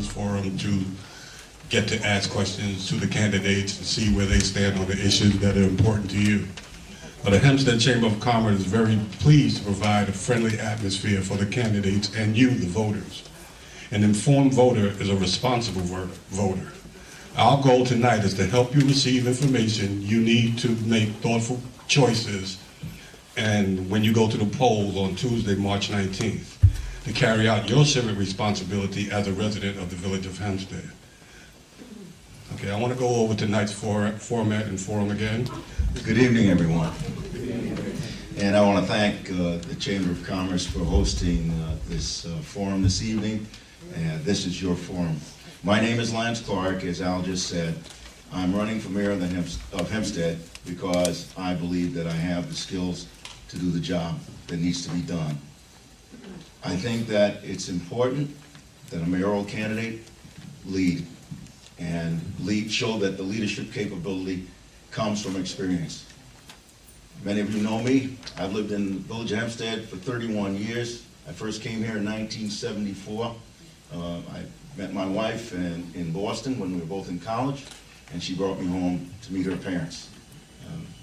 forum to get to ask questions to the candidates and see where they stand on the issues that are important to you. The Hempstead Chamber of Commerce is very pleased to provide a friendly atmosphere for the candidates and you, the voters. An informed voter is a responsible voter. Our goal tonight is to help you receive information you need to make thoughtful choices and when you go to the polls on Tuesday, March 19th, to carry out your civic responsibility as a resident of the village of Hempstead. Okay, I want to go over tonight's format and forum again. Good evening, everyone. And I want to thank the Chamber of Commerce for hosting this forum this evening. This is your forum. My name is Lance Clark, as Al just said. I'm running for mayor of Hempstead because I believe that I have the skills to do the job that needs to be done. I think that it's important that a mayoral candidate lead and show that the leadership capability comes from experience. Many of you know me. I've lived in the village of Hempstead for 31 years. I first came here in 1974. I met my wife in Boston when we were both in college, and she brought me home to meet her parents.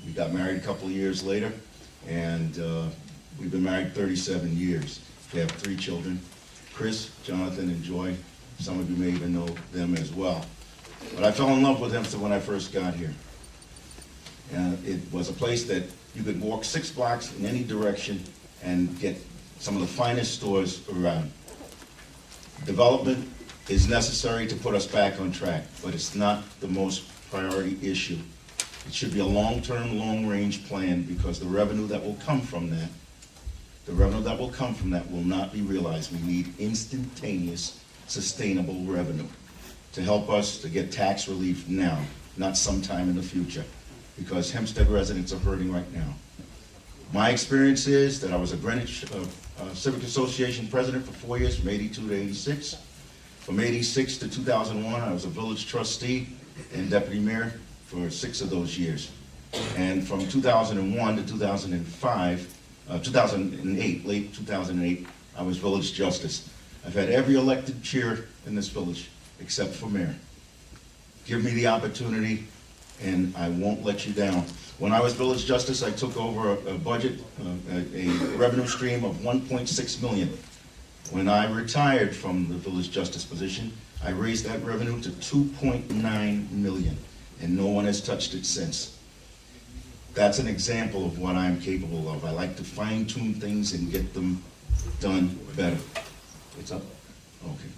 We got married a couple of years later, and we've been married 37 years. We have 3 children, Chris, Jonathan, and Joy. Some of you may even know them as well. But I fell in love with Hempstead when I first got here. And it was a place that you could walk 6 blocks in any direction and get some of the finest stores around. Development is necessary to put us back on track, but it's not the most priority issue. It should be a long-term, long-range plan because the revenue that will come from that, will not be realized. We need instantaneous, sustainable revenue to help us to get tax relief now, not sometime in the future, because Hempstead residents are hurting right now. My experience is that I was a Greenwich Civic Association president for 4 years, from 82 to 86. From 86 to 2001, I was a village trustee and deputy mayor for 6 of those years. And from 2001 to 2008, late 2008, I was village justice. I've had every elected chair in this village except for mayor. Give me the opportunity and I won't let you down. When I was village justice, I took over a budget, a revenue stream of $1.6 million. When I retired from the village justice position, I raised that revenue to $2.9 million, and no one has touched it since. That's an example of what I'm capable of. I like to fine-tune things and get them done better. It's up? Okay.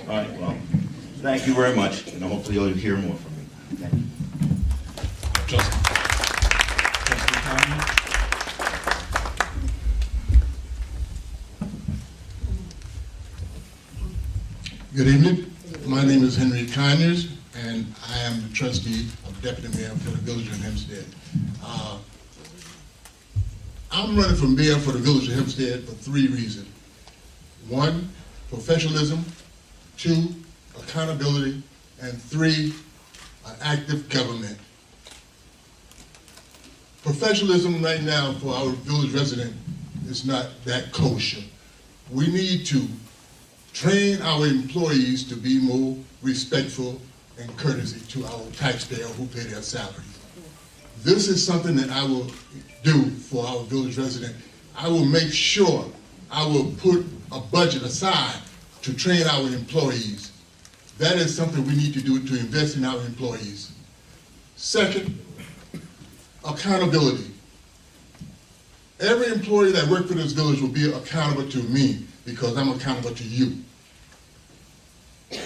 All right, well, thank you very much, and hopefully you'll hear more from me. Thank you. Trustee Conyers. Good evening. My name is Henry Conyers, and I am the trustee of deputy mayor for the village of Hempstead. I'm running for mayor for the village of Hempstead for 3 reasons. 1, professionalism. 2, accountability. And 3, active government. Professionalism right now for our village resident is not that kosher. We need to train our employees to be more respectful and courtesy to our taxpayers who pay their salaries. This is something that I will do for our village resident. I will make sure I will put a budget aside to train our employees. That is something we need to do to invest in our employees. Second, accountability. Every employee that works for this village will be accountable to me because I'm accountable to you.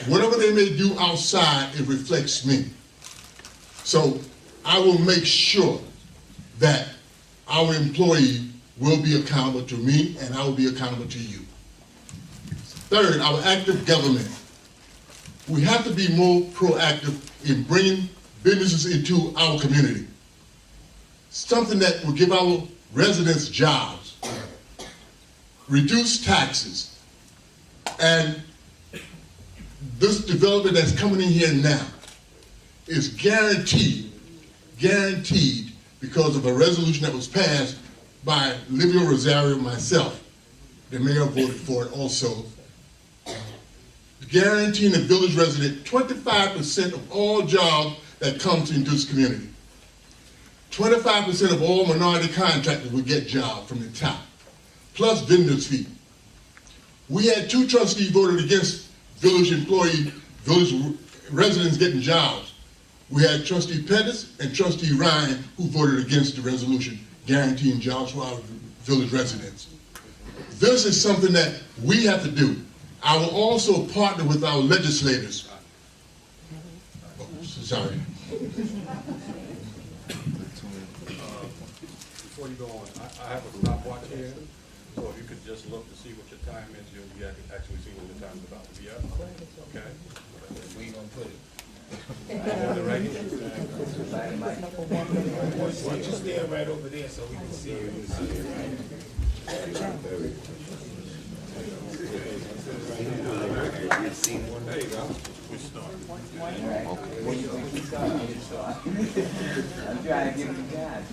Whatever they may do outside, it reflects me. So I will make sure that our employee will be accountable to me and I will be accountable to you. Third, our active government. We have to be more proactive in bringing businesses into our community. Something that will give our residents jobs, reduce taxes, and this development that's coming in here now is guaranteed because of a resolution that was passed by Livio Rosario and myself. The mayor voted for it also. The guaranteeing the village resident 25% of all jobs that comes into this community. 25% of all minority contractors will get jobs from the top, plus vendors fee. We had 2 trustees voted against village residents getting jobs. We had Trustee Pettus and Trustee Ryan who voted against the resolution guaranteeing jobs for our village residents. This is something that we have to do. I will also partner with our legislators. Oh, sorry. Before you go on, I have a stopwatch here, so if you could just look to see what your time is, you can actually see when the time's about to be up. Okay? We gonna put it. Ready? Why don't you stand right over there so we can see you? There you go. We start. I'm trying to give him a guide.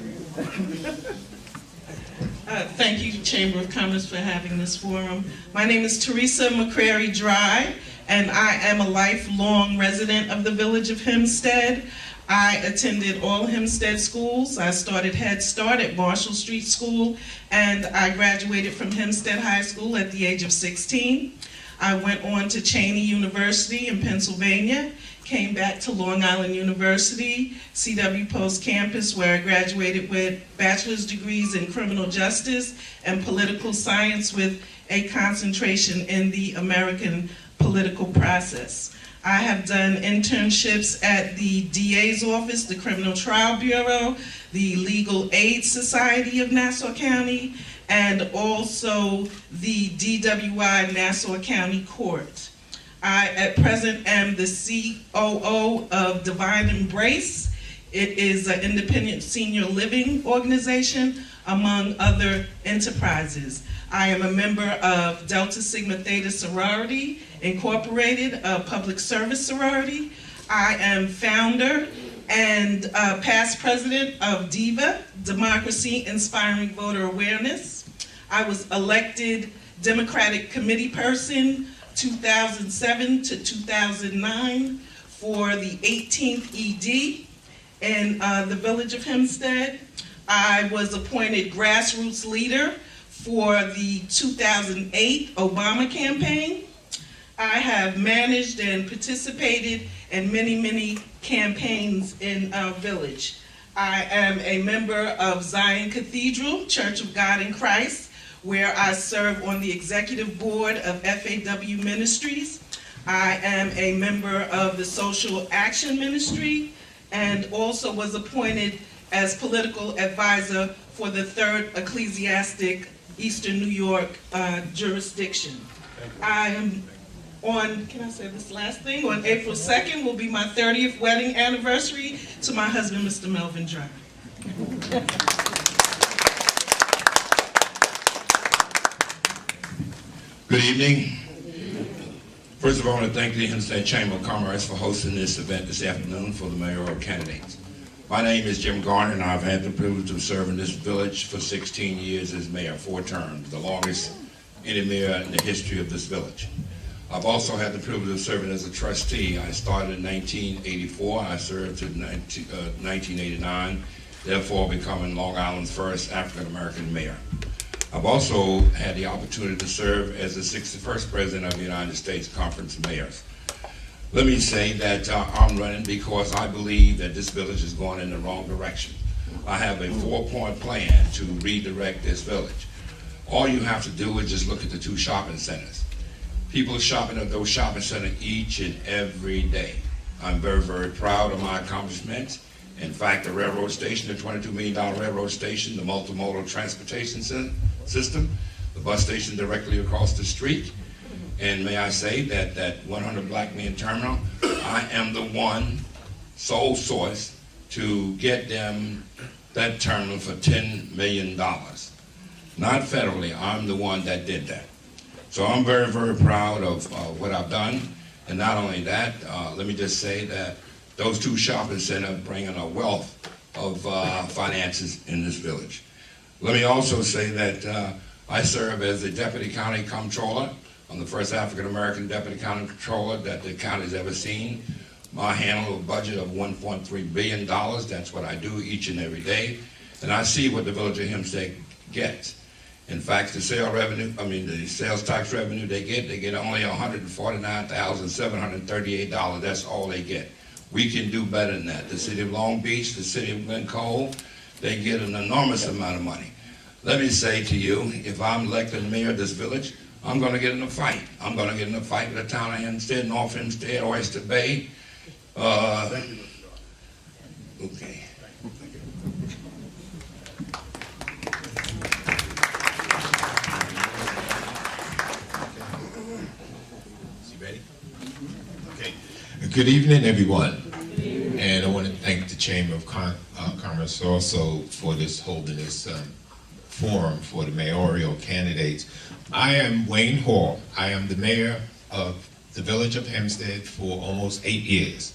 Thank you, Chamber of Commerce, for having this forum. My name is Theresea McCreary-Drye, and I am a lifelong resident of the village of Hempstead. I attended all Hempstead schools. I started Head Start at Marshall Street School, and I graduated from Hempstead High School at the age of 16. I went on to Cheney University in Pennsylvania, came back to Long Island University, CW Post Campus, where I graduated with bachelor's degrees in criminal justice and political science with a concentration in the American political process. I have done internships at the DA's office, the Criminal Trial Bureau, the Legal Aid Society of Nassau County, and also the DWI Nassau County Court. I, at present, am the COO of Divine Embrace. It is an independent senior living organization, among other enterprises. I am a member of Delta Sigma Theta Sorority Incorporated, a public service sorority. I am founder and past president of DIVA, Democracy Inspiring Voter Awareness. I was elected Democratic Committee Person 2007 to 2009 for the 18th ED in the village of Hempstead. I was appointed grassroots leader for the 2008 Obama campaign. I have managed and participated in many, many campaigns in our village. I am a member of Zion Cathedral, Church of God in Christ, where I serve on the executive board of FAW Ministries. I am a member of the Social Action Ministry and also was appointed as political advisor for the 3rd Ecclesiastic Eastern New York jurisdiction. I am on, can I say this last thing? On April 2nd will be my 30th wedding anniversary to my husband, Mr. Melvin Drye. Good evening. First of all, I want to thank the Hempstead Chamber of Commerce for hosting this event this afternoon for the mayoral candidates. My name is Jim Garner, and I've had the privilege of serving this village for 16 years as mayor, 4 terms, the longest any mayor in the history of this village. I've also had the privilege of serving as a trustee. I started in 1984. I served to 1989, therefore becoming Long Island's first African-American mayor. I've also had the opportunity to serve as the 61st president of the United States Conference of Mayors. Let me say that I'm running because I believe that this village is going in the wrong direction. I have a 4-point plan to redirect this village. All you have to do is just look at the 2 shopping centers. People are shopping at those shopping centers each and every day. I'm very, very proud of my accomplishments. In fact, the railroad station, the $22 million railroad station, the multimodal transportation system, the bus station directly across the street, and may I say that 100 Black Men Terminal, I am the one sole source to get them that terminal for $10 million. Not federally, I'm the one that did that. So I'm very, very proud of what I've done. And not only that, let me just say that those 2 shopping centers bring in a wealth of finances in this village. Let me also say that I serve as the Deputy County Comptroller I'm the first African-American deputy county controller that the county's ever seen. I handle a budget of $1.3 billion. That's what I do each and every day. And I see what the village of Hempstead gets. In fact, the sales tax revenue they get only $149,738. That's all they get. We can do better than that. The city of Long Beach, the city of Glen Cole, they get an enormous amount of money. Let me say to you, if I'm elected mayor of this village, I'm going to get in a fight. I'm going to get in a fight with the town of Hempstead, North Hempstead, Oyster Bay. Okay. Okay. Good evening, everyone. And I want to thank the Chamber of Commerce also for holding this forum for the mayoral candidates. I am Wayne Hall. I am the mayor of the village of Hempstead for almost 8 years.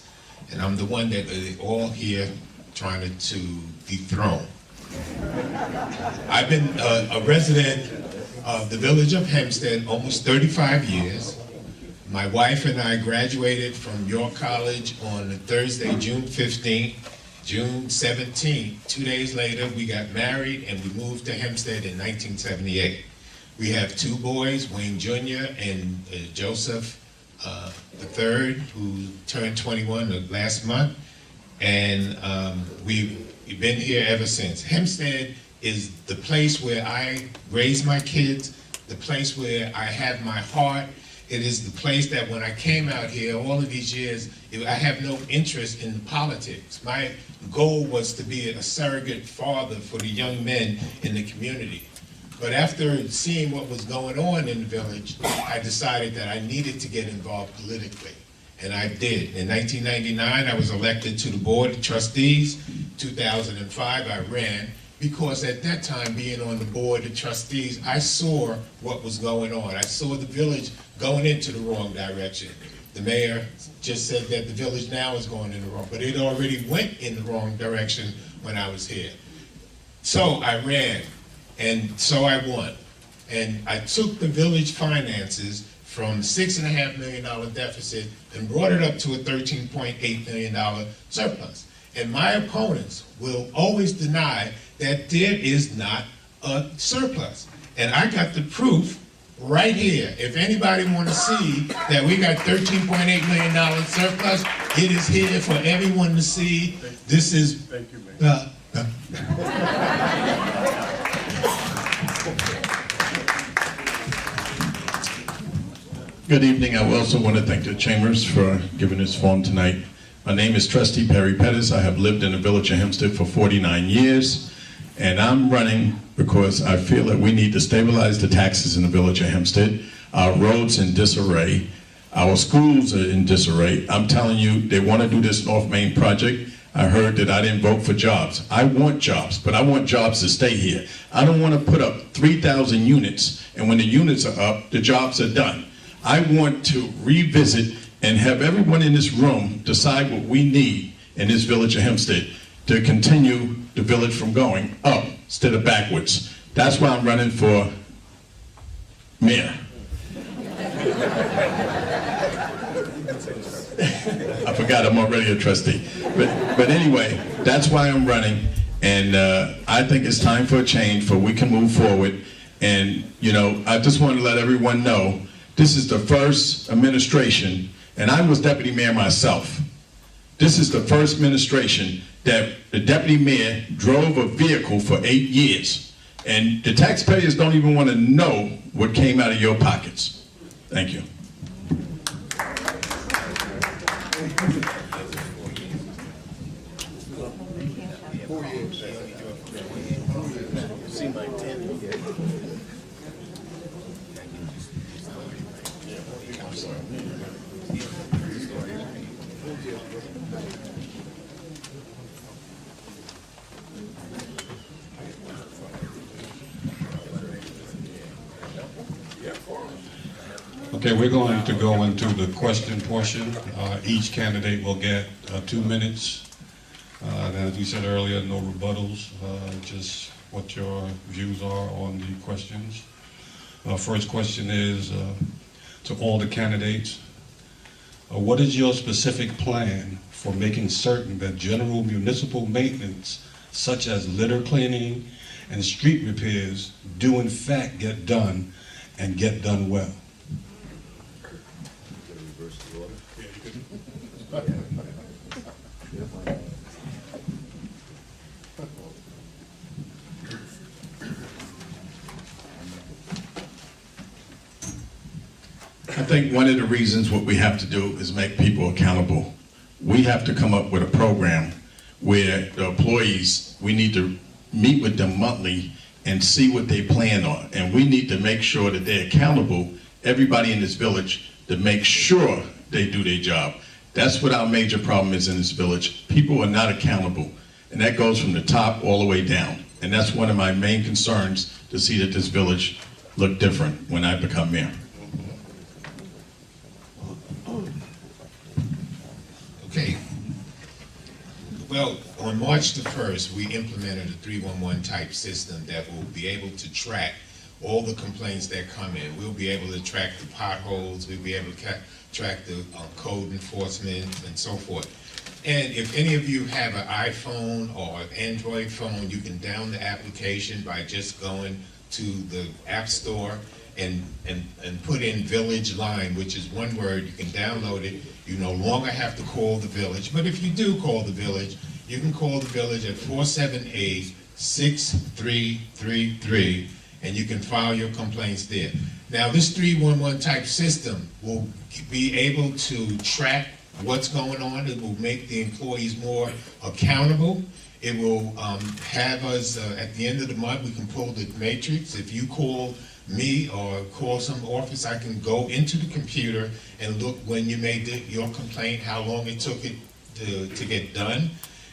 And I'm the one that are all here trying to dethrone. I've been a resident of the village of Hempstead almost 35 years. My wife and I graduated from York College on Thursday, June 15th. June 17th, 2 days later, we got married and we moved to Hempstead in 1978. We have 2 boys, Wayne Jr. and Joseph III, who turned 21 last month. And we've been here ever since. Hempstead is the place where I raise my kids, the place where I have my heart. It is the place that when I came out here all of these years, I have no interest in politics. My goal was to be a surrogate father for the young men in the community. But after seeing what was going on in the village, I decided that I needed to get involved politically. And I did. In 1999, I was elected to the Board of Trustees. 2005, I ran. Because at that time, being on the Board of Trustees, I saw what was going on. I saw the village going into the wrong direction. The mayor just said that the village now is going in the wrong, but it already went in the wrong direction when I was here. So I ran, and so I won. And I took the village finances from $6.5 million deficit and brought it up to a $13.8 million surplus. And my opponents will always deny that there is not a surplus. And I got the proof right here. If anybody want to see that we got $13.8 million surplus, it is here for everyone to see. This is... Thank you, man. Good evening. I also want to thank the Chambers for giving this forum tonight. My name is Trustee Perry Pettus. I have lived in the village of Hempstead for 49 years. And I'm running because I feel that we need to stabilize the taxes in the village of Hempstead. Our roads in disarray. Our schools are in disarray. I'm telling you, they want to do this North Main project. I heard that I didn't vote for jobs. I want jobs, but I want jobs to stay here. I don't want to put up 3,000 units, and when the units are up, the jobs are done. I want to revisit and have everyone in this room decide what we need in this village of Hempstead to continue the village from going up instead of backwards. That's why I'm running for mayor. I forgot I'm already a trustee. But anyway, that's why I'm running. And I think it's time for a change, for we can move forward. And, you know, I just want to let everyone know, this is the first administration, and I was deputy mayor myself. This is the first administration that the deputy mayor drove a vehicle for 8 years. And the taxpayers don't even want to know what came out of your pockets. Thank you. Okay, we're going to go into the question portion. Each candidate will get 2 minutes. And as we said earlier, no rebuttals, just what your views are on the questions. First question is, to all the candidates. What is your specific plan for making certain that general municipal maintenance, such as litter cleaning and street repairs, do in fact get done and get done well? I think one of the reasons what we have to do is make people accountable. We have to come up with a program where the employees, we need to meet with them monthly and see what they plan on. And we need to make sure that they're accountable, everybody in this village, to make sure they do their job. That's what our major problem is in this village. People are not accountable. And that goes from the top all the way down. And that's one of my main concerns, to see that this village look different when I become mayor. Okay. Well, on March the 1st, we implemented a 311 type system that will be able to track all the complaints that come in. We'll be able to track the potholes, we'll be able to track the code enforcement and so forth. And if any of you have an iPhone or an Android phone, you can download the application by just going to the App Store and put in Village Line, which is one word. You can download it. You no longer have to call the village. But if you do call the village, you can call the village at 478-6333, and you can file your complaints there. Now, this 311 type system will be able to track what's going on. It will make the employees more accountable. It will have us, at the end of the month, we can pull the matrix. If you call me or call some office, I can go into the computer and look when you made your complaint, how long it took it to get done.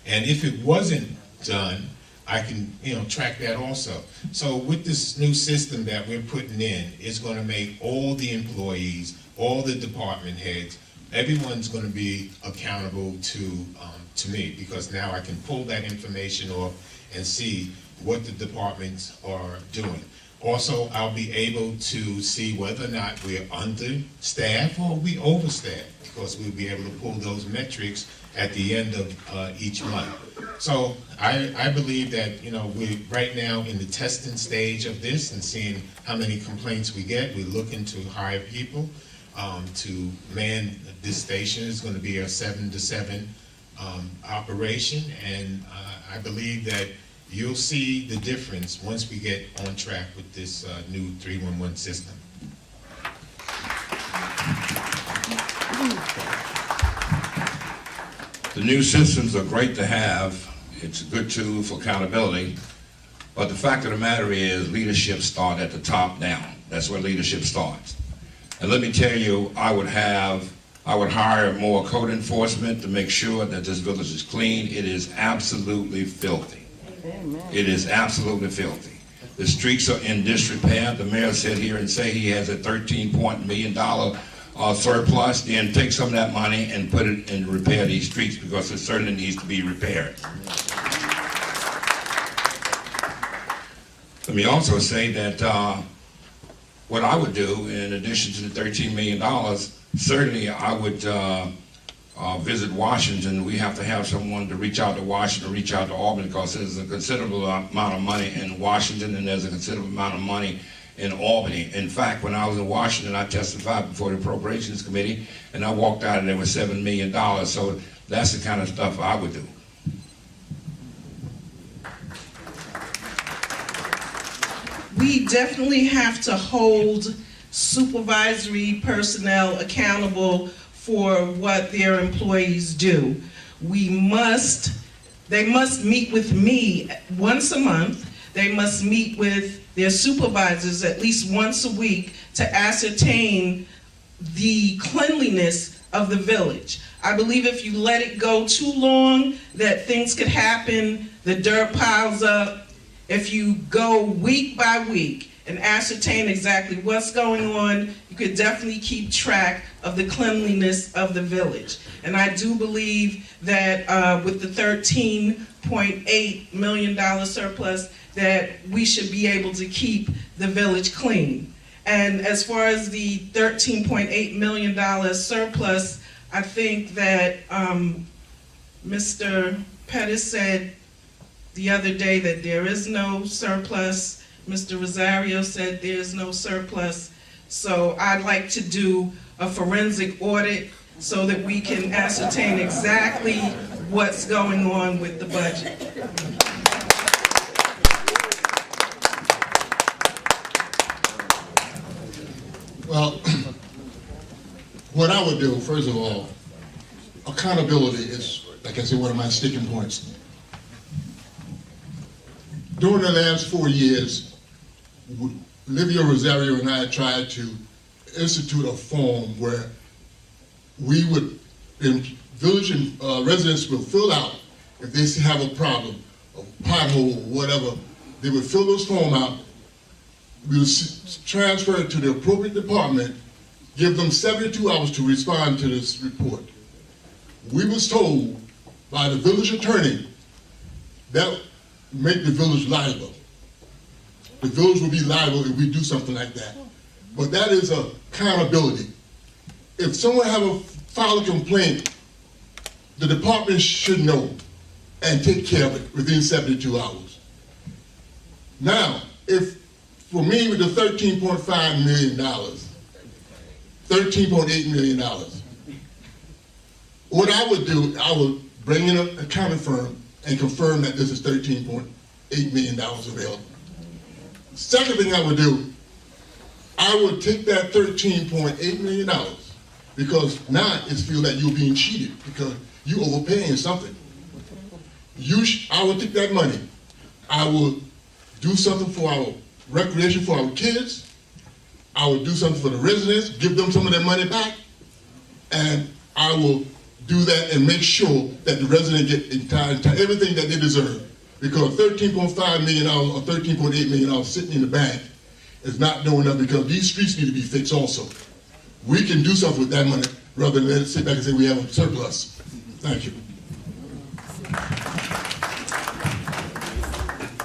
And if it wasn't done, I can track that also. So with this new system that we're putting in, it's going to make all the employees, all the department heads, everyone's going to be accountable to me, because now I can pull that information off and see what the departments are doing. Also, I'll be able to see whether or not we're understaffed or we overstaffed, because we'll be able to pull those metrics at the end of each month. So I believe that we're right now in the testing stage of this and seeing how many complaints we get. We're looking to hire people to man this station. It's going to be a 7 to 7 operation, and I believe that you'll see the difference once we get on track with this new 311 system. The new systems are great to have. It's a good tool for accountability. But the fact of the matter is, leadership starts at the top down. That's where leadership starts. And let me tell you, I would hire more code enforcement to make sure that this village is clean. It is absolutely filthy. Amen. It is absolutely filthy. The streets are in disrepair. The mayor said here and say he has a $13 million surplus. Then take some of that money and put it in repair these streets, because it certainly needs to be repaired. Let me also say that what I would do, in addition to the $13 million, certainly I would visit Washington. We have to have someone to reach out to Washington, reach out to Albany, because there's a considerable amount of money in Washington and there's a considerable amount of money in Albany. In fact, when I was in Washington, I testified before the Appropriations Committee, and I walked out and there was $7 million. So that's the kind of stuff I would do. We definitely have to hold supervisory personnel accountable for what their employees do. They must meet with me once a month. They must meet with their supervisors at least once a week to ascertain the cleanliness of the village. I believe if you let it go too long, that things could happen, the dirt piles up. If you go week by week and ascertain exactly what's going on, you could definitely keep track of the cleanliness of the village. And I do believe that with the $13.8 million surplus, that we should be able to keep the village clean. And as far as the $13.8 million surplus, I think that Mr. Pettus said the other day that there is no surplus. Mr. Rosario said there's no surplus. So I'd like to do a forensic audit so that we can ascertain exactly what's going on with the budget. Well, what I would do, first of all, accountability is, like I said, one of my sticking points. During the last 4 years, Olivia Rosario and I tried to institute a form where we would, village residents will fill out if they have a problem, a pothole or whatever. They would fill this form out. We would transfer it to the appropriate department, give them 72 hours to respond to this report. We was told by the village attorney that make the village liable. The village will be liable if we do something like that. But that is accountability. If someone file a complaint, the department should know and take care of it within 72 hours. Now, if for me with the $13.5 million, $13.8 million, what I would do, I would bring in an accounting firm and confirm that this is $13.8 million available. Second thing I would do, I would take that $13.8 million because now it's feel that you're being cheated because you overpaying something. I would take that money. I would do something for our recreation for our kids. I would do something for the residents, give them some of their money back, and I will do that and make sure that the residents get everything that they deserve. Because $13.5 million or $13.8 million sitting in the bank is not doing enough because these streets need to be fixed also. We can do something with that money rather than sit back and say we have a surplus. Thank you.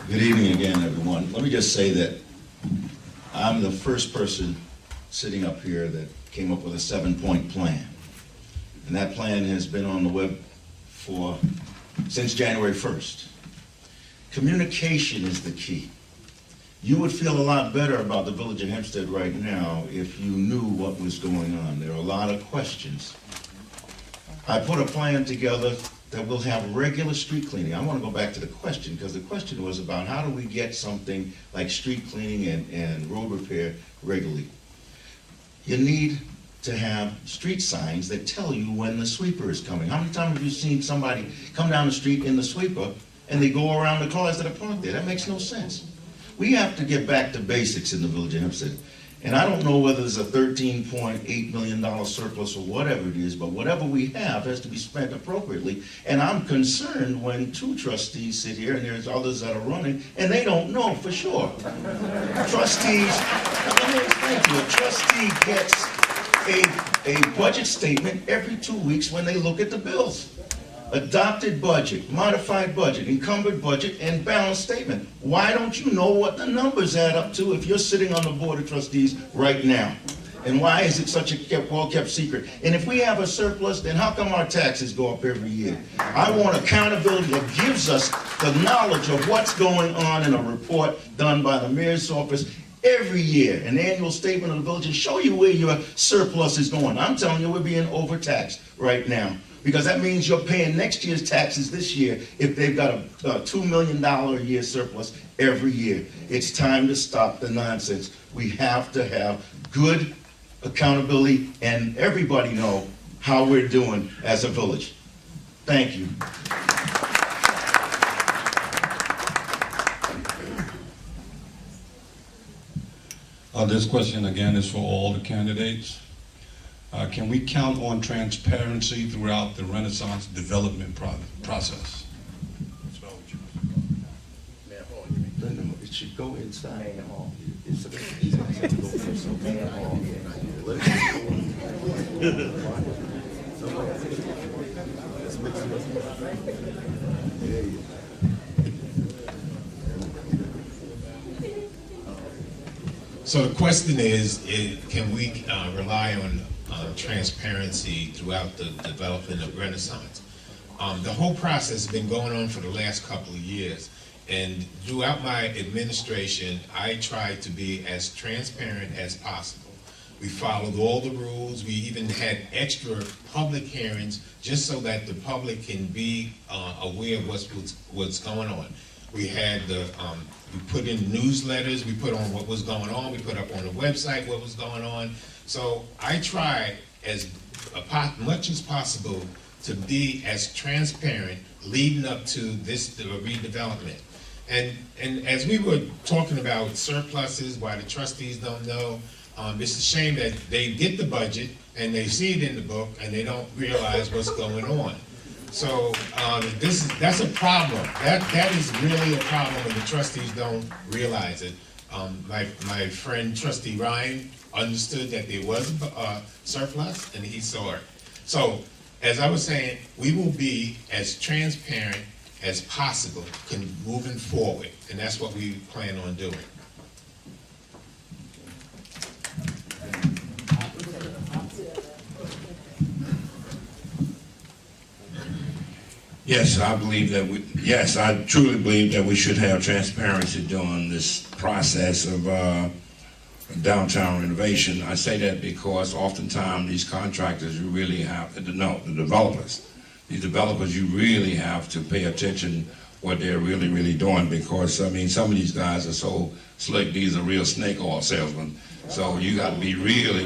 Good evening again, everyone. Let me just say that I'm the first person sitting up here that came up with a 7-point plan. And that plan has been on the web since January 1st. Communication is the key. You would feel a lot better about the village of Hempstead right now if you knew what was going on. There are a lot of questions. I put a plan together that will have regular street cleaning. I want to go back to the question because the question was about how do we get something like street cleaning and road repair regularly. You need to have street signs that tell you when the sweeper is coming. How many times have you seen somebody come down the street in the sweeper and they go around the cars that are parked there? That makes no sense. We have to get back to basics in the village of Hempstead. And I don't know whether there's a $13.8 million surplus or whatever it is, but whatever we have has to be spent appropriately. And I'm concerned when 2 trustees sit here and there's others that are running and they don't know for sure. Trustees, let me explain to you, a trustee gets a budget statement every 2 weeks when they look at the bills. Adopted budget, modified budget, encumbered budget, and balance statement. Why don't you know what the numbers add up to if you're sitting on the board of trustees right now? And why is it such a well-kept secret? And if we have a surplus, then how come our taxes go up every year? I want accountability that gives us the knowledge of what's going on in a report done by the mayor's office every year, an annual statement of the village, and show you where your surplus is going. I'm telling you, we're being overtaxed right now. Because that means you're paying next year's taxes this year if they've got a $2 million a year surplus every year. It's time to stop the nonsense. We have to have good accountability and everybody know how we're doing as a village. Thank you. This question again is for all the candidates. Can we count on transparency throughout the Renaissance development process? It should go inside. So the question is can we rely on transparency throughout the development of Renaissance? The whole process has been going on for the last couple of years. And throughout my administration, I tried to be as transparent as possible. We followed all the rules. We even had extra public hearings just so that the public can be aware of what's going on. We had we put in newsletters, we put on what was going on, we put up on the website what was going on. So I tried as much as possible to be as transparent leading up to this redevelopment. And as we were talking about surpluses, why the trustees don't know, it's a shame that they get the budget and they see it in the book and they don't realize what's going on. So that's a problem. That is really a problem when the trustees don't realize it. My friend Trustee Ryan understood that there was a surplus and he saw it. So as I was saying, we will be as transparent as possible moving forward, and that's what we plan on doing. Yes, I truly believe that we should have transparency during this process of downtown renovation. I say that because oftentimes these contractors, you really have to know, the developers, you really have to pay attention what they're really doing, because I mean, some of these guys are so slick. These are real snake oil salesmen. So you got to be really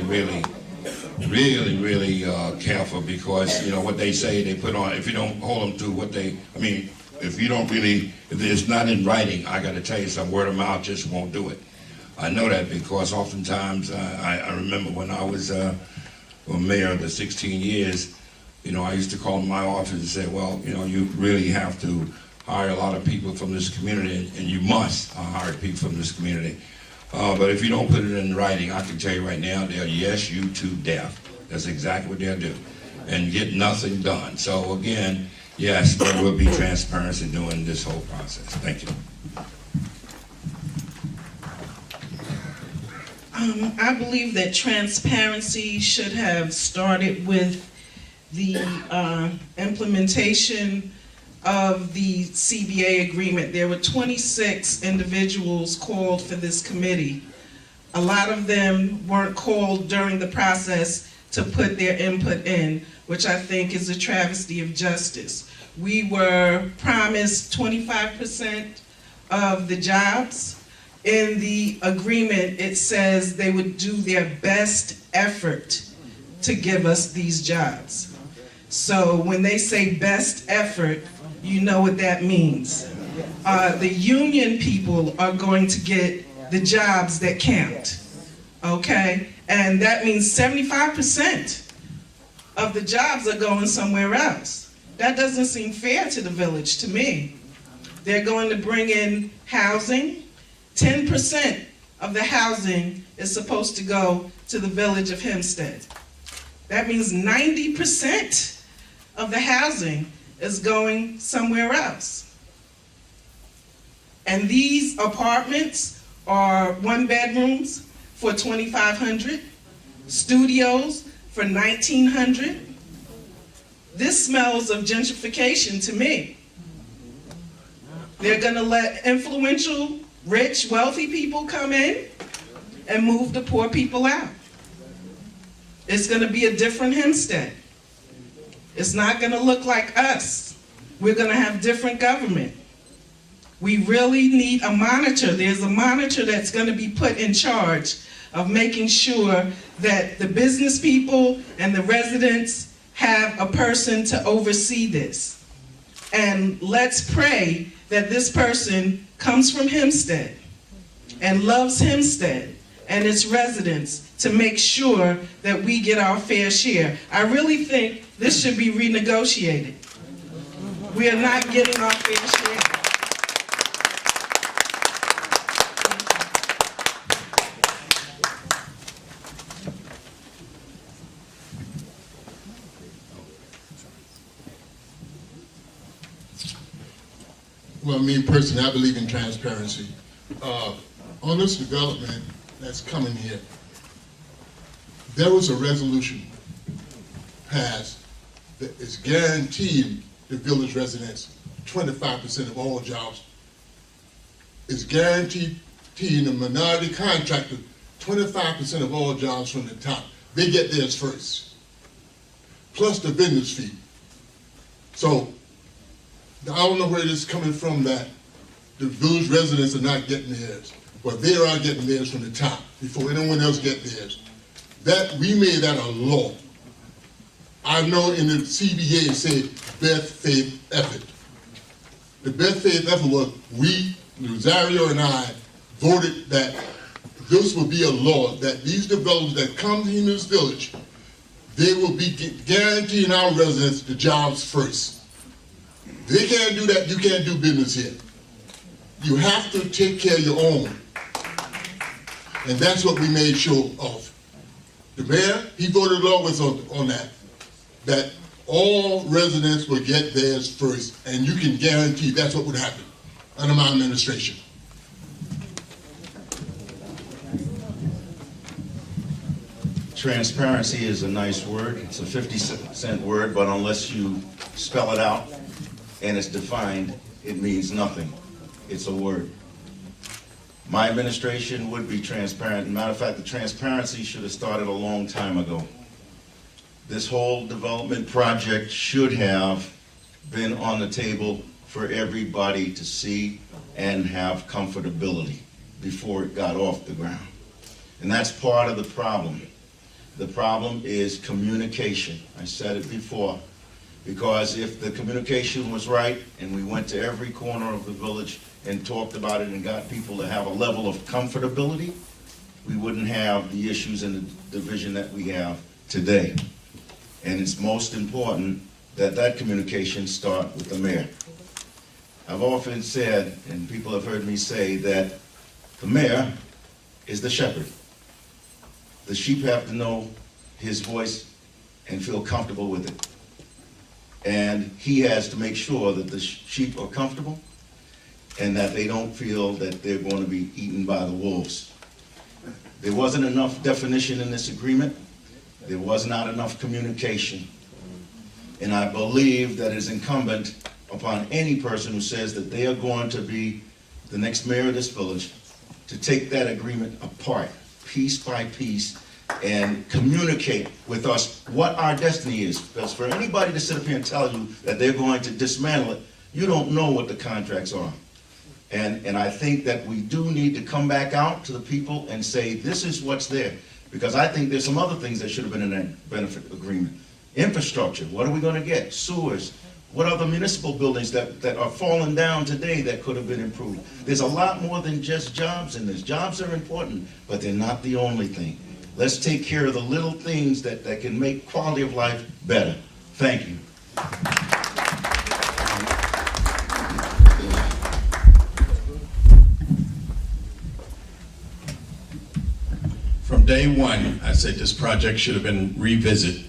careful, because you know what they say, they put on. If you don't hold them to what they, I mean, if it's not in writing, I got to tell you, some word of mouth just won't do it. I know that because oftentimes I remember when I was mayor of the 16 years. You know, I used to call my office and say, well, you know, you really have to hire a lot of people from this community, and you must hire people from this community. But if you don't put it in writing, I can tell you right now, they'll yes you to death. That's exactly what they'll do, and get nothing done. So again, yes, there will be transparency during this whole process. Thank you. I believe that transparency should have started with the implementation of the CBA agreement. There were 26 individuals called for this committee. A lot of them weren't called during the process to put their input in, which I think is a travesty of justice. We were promised 25% of the jobs. In the agreement, it says they would do their best effort to give us these jobs. So when they say best effort, you know what that means. The union people are going to get the jobs that count, okay? And that means 75% of the jobs are going somewhere else. That doesn't seem fair to the village, to me. They're going to bring in housing. 10% of the housing is supposed to go to the village of Hempstead. That means 90% of the housing is going somewhere else. And these apartments are 1-bedrooms for $2,500, studios for $1,900. This smells of gentrification to me. They're gonna let influential, rich, wealthy people come in and move the poor people out. It's gonna be a different Hempstead. It's not gonna look like us. We're gonna have different government. We really need a monitor. There's a monitor that's gonna be put in charge of making sure that the business people and the residents have a person to oversee this. And let's pray that this person comes from Hempstead and loves Hempstead and its residents to make sure that we get our fair share. I really think this should be renegotiated. We are not getting our fair share. Well, me personally, I believe in transparency. On this development, that's coming here, there was a resolution passed that is guaranteeing the village residents 25% of all jobs. It's guaranteeing the minority contractor 25% of all jobs from the top. They get theirs first, plus the vendor's fee. So I don't know where it is coming from that the village residents are not getting theirs, but they are getting theirs from the top before anyone else gets theirs. That we made that a law. I know in the CBA it said best faith effort. The best faith effort was we, Rosario and I, voted that this will be a law, that these developers that come in this village, they will be guaranteeing our residents the jobs first. They can't do that, you can't do business here. You have to take care of your own. And that's what we made sure of. The mayor, he voted always on that all residents will get theirs first, and you can guarantee that's what would happen under my administration. Transparency is a nice word. It's a 50-cent word, but unless you spell it out and it's defined, it means nothing. It's a word. My administration would be transparent. As a matter of fact, the transparency should have started a long time ago. This whole development project should have been on the table for everybody to see and have comfortability before it got off the ground. And that's part of the problem. The problem is communication. I said it before, because if the communication was right and we went to every corner of the village and talked about it and got people to have a level of comfortability, we wouldn't have the issues and the division that we have today. And it's most important that that communication start with the mayor. I've often said, and people have heard me say, that the mayor is the shepherd. The sheep have to know his voice and feel comfortable with it. And he has to make sure that the sheep are comfortable and that they don't feel that they're going to be eaten by the wolves. There wasn't enough definition in this agreement. There was not enough communication. And I believe that it is incumbent upon any person who says that they are going to be the next mayor of this village to take that agreement apart, piece by piece, and communicate with us what our destiny is. Because for anybody to sit up here and tell you that they're going to dismantle it, you don't know what the contracts are. And I think that we do need to come back out to the people and say, this is what's there. Because I think there's some other things that should have been in that benefit agreement. Infrastructure, what are we going to get? Sewers. What are the municipal buildings that are falling down today that could have been improved? There's a lot more than just jobs in this. Jobs are important, but they're not the only thing. Let's take care of the little things that can make quality of life better. Thank you. From day one, I said this project should have been revisited.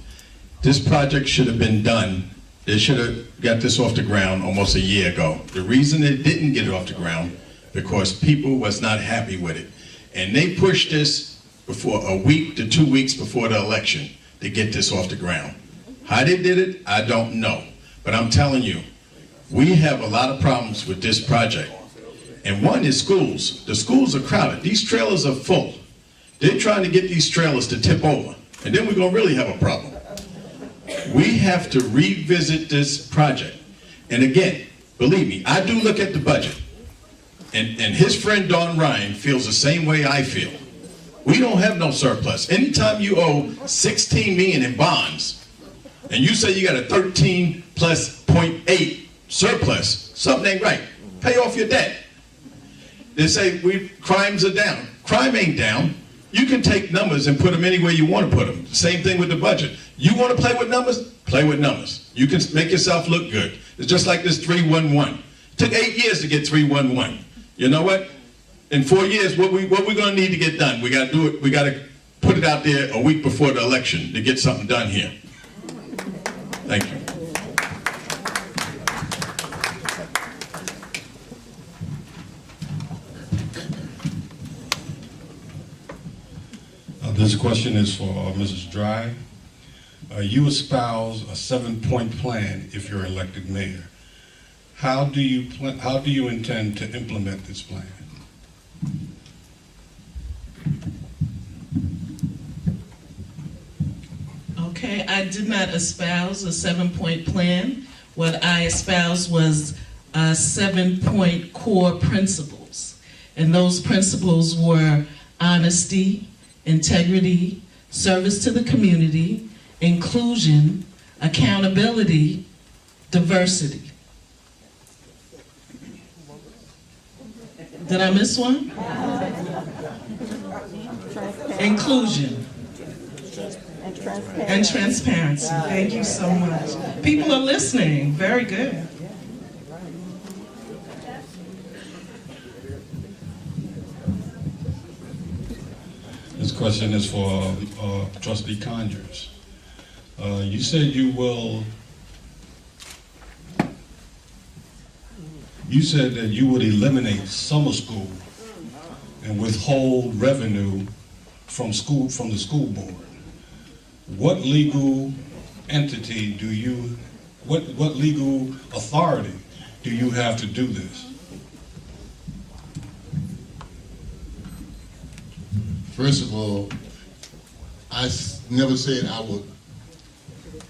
This project should have been done. They should have got this off the ground almost a year ago. The reason they didn't get it off the ground, because people was not happy with it. And they pushed this before a week to 2 weeks before the election to get this off the ground. How they did it, I don't know. But I'm telling you, we have a lot of problems with this project. And one is schools. The schools are crowded. These trailers are full. They're trying to get these trailers to tip over. And then we're going to really have a problem. We have to revisit this project. And again, believe me, I do look at the budget. And his friend Don Ryan feels the same way I feel. We don't have no surplus. Anytime you owe $16 million in bonds, and you say you got a 13 plus 0.8 surplus, something ain't right. Pay off your debt. They say crimes are down. Crime ain't down. You can take numbers and put them anywhere you want to put them. Same thing with the budget. You want to play with numbers? Play with numbers. You can make yourself look good. It's just like this 311. It took 8 years to get 311. You know what? In 4 years, what we going to need to get done? We got to do it. We got to put it out there a week before the election to get something done here. Thank you. This question is for Mrs. Drye. You espouse a 7-point plan if you're elected mayor. How do you intend to implement this plan? Okay, I did not espouse a 7-point plan. What I espoused was 7-point core principles. And those principles were honesty, integrity, service to the community, inclusion, accountability, diversity. Did I miss one? Inclusion. And transparency. Thank you so much. People are listening. Very good. This question is for Trustee Conyers. You said you said that you would eliminate summer school and withhold revenue from the school board. What legal entity what legal authority do you have to do this? First of all, I never said I would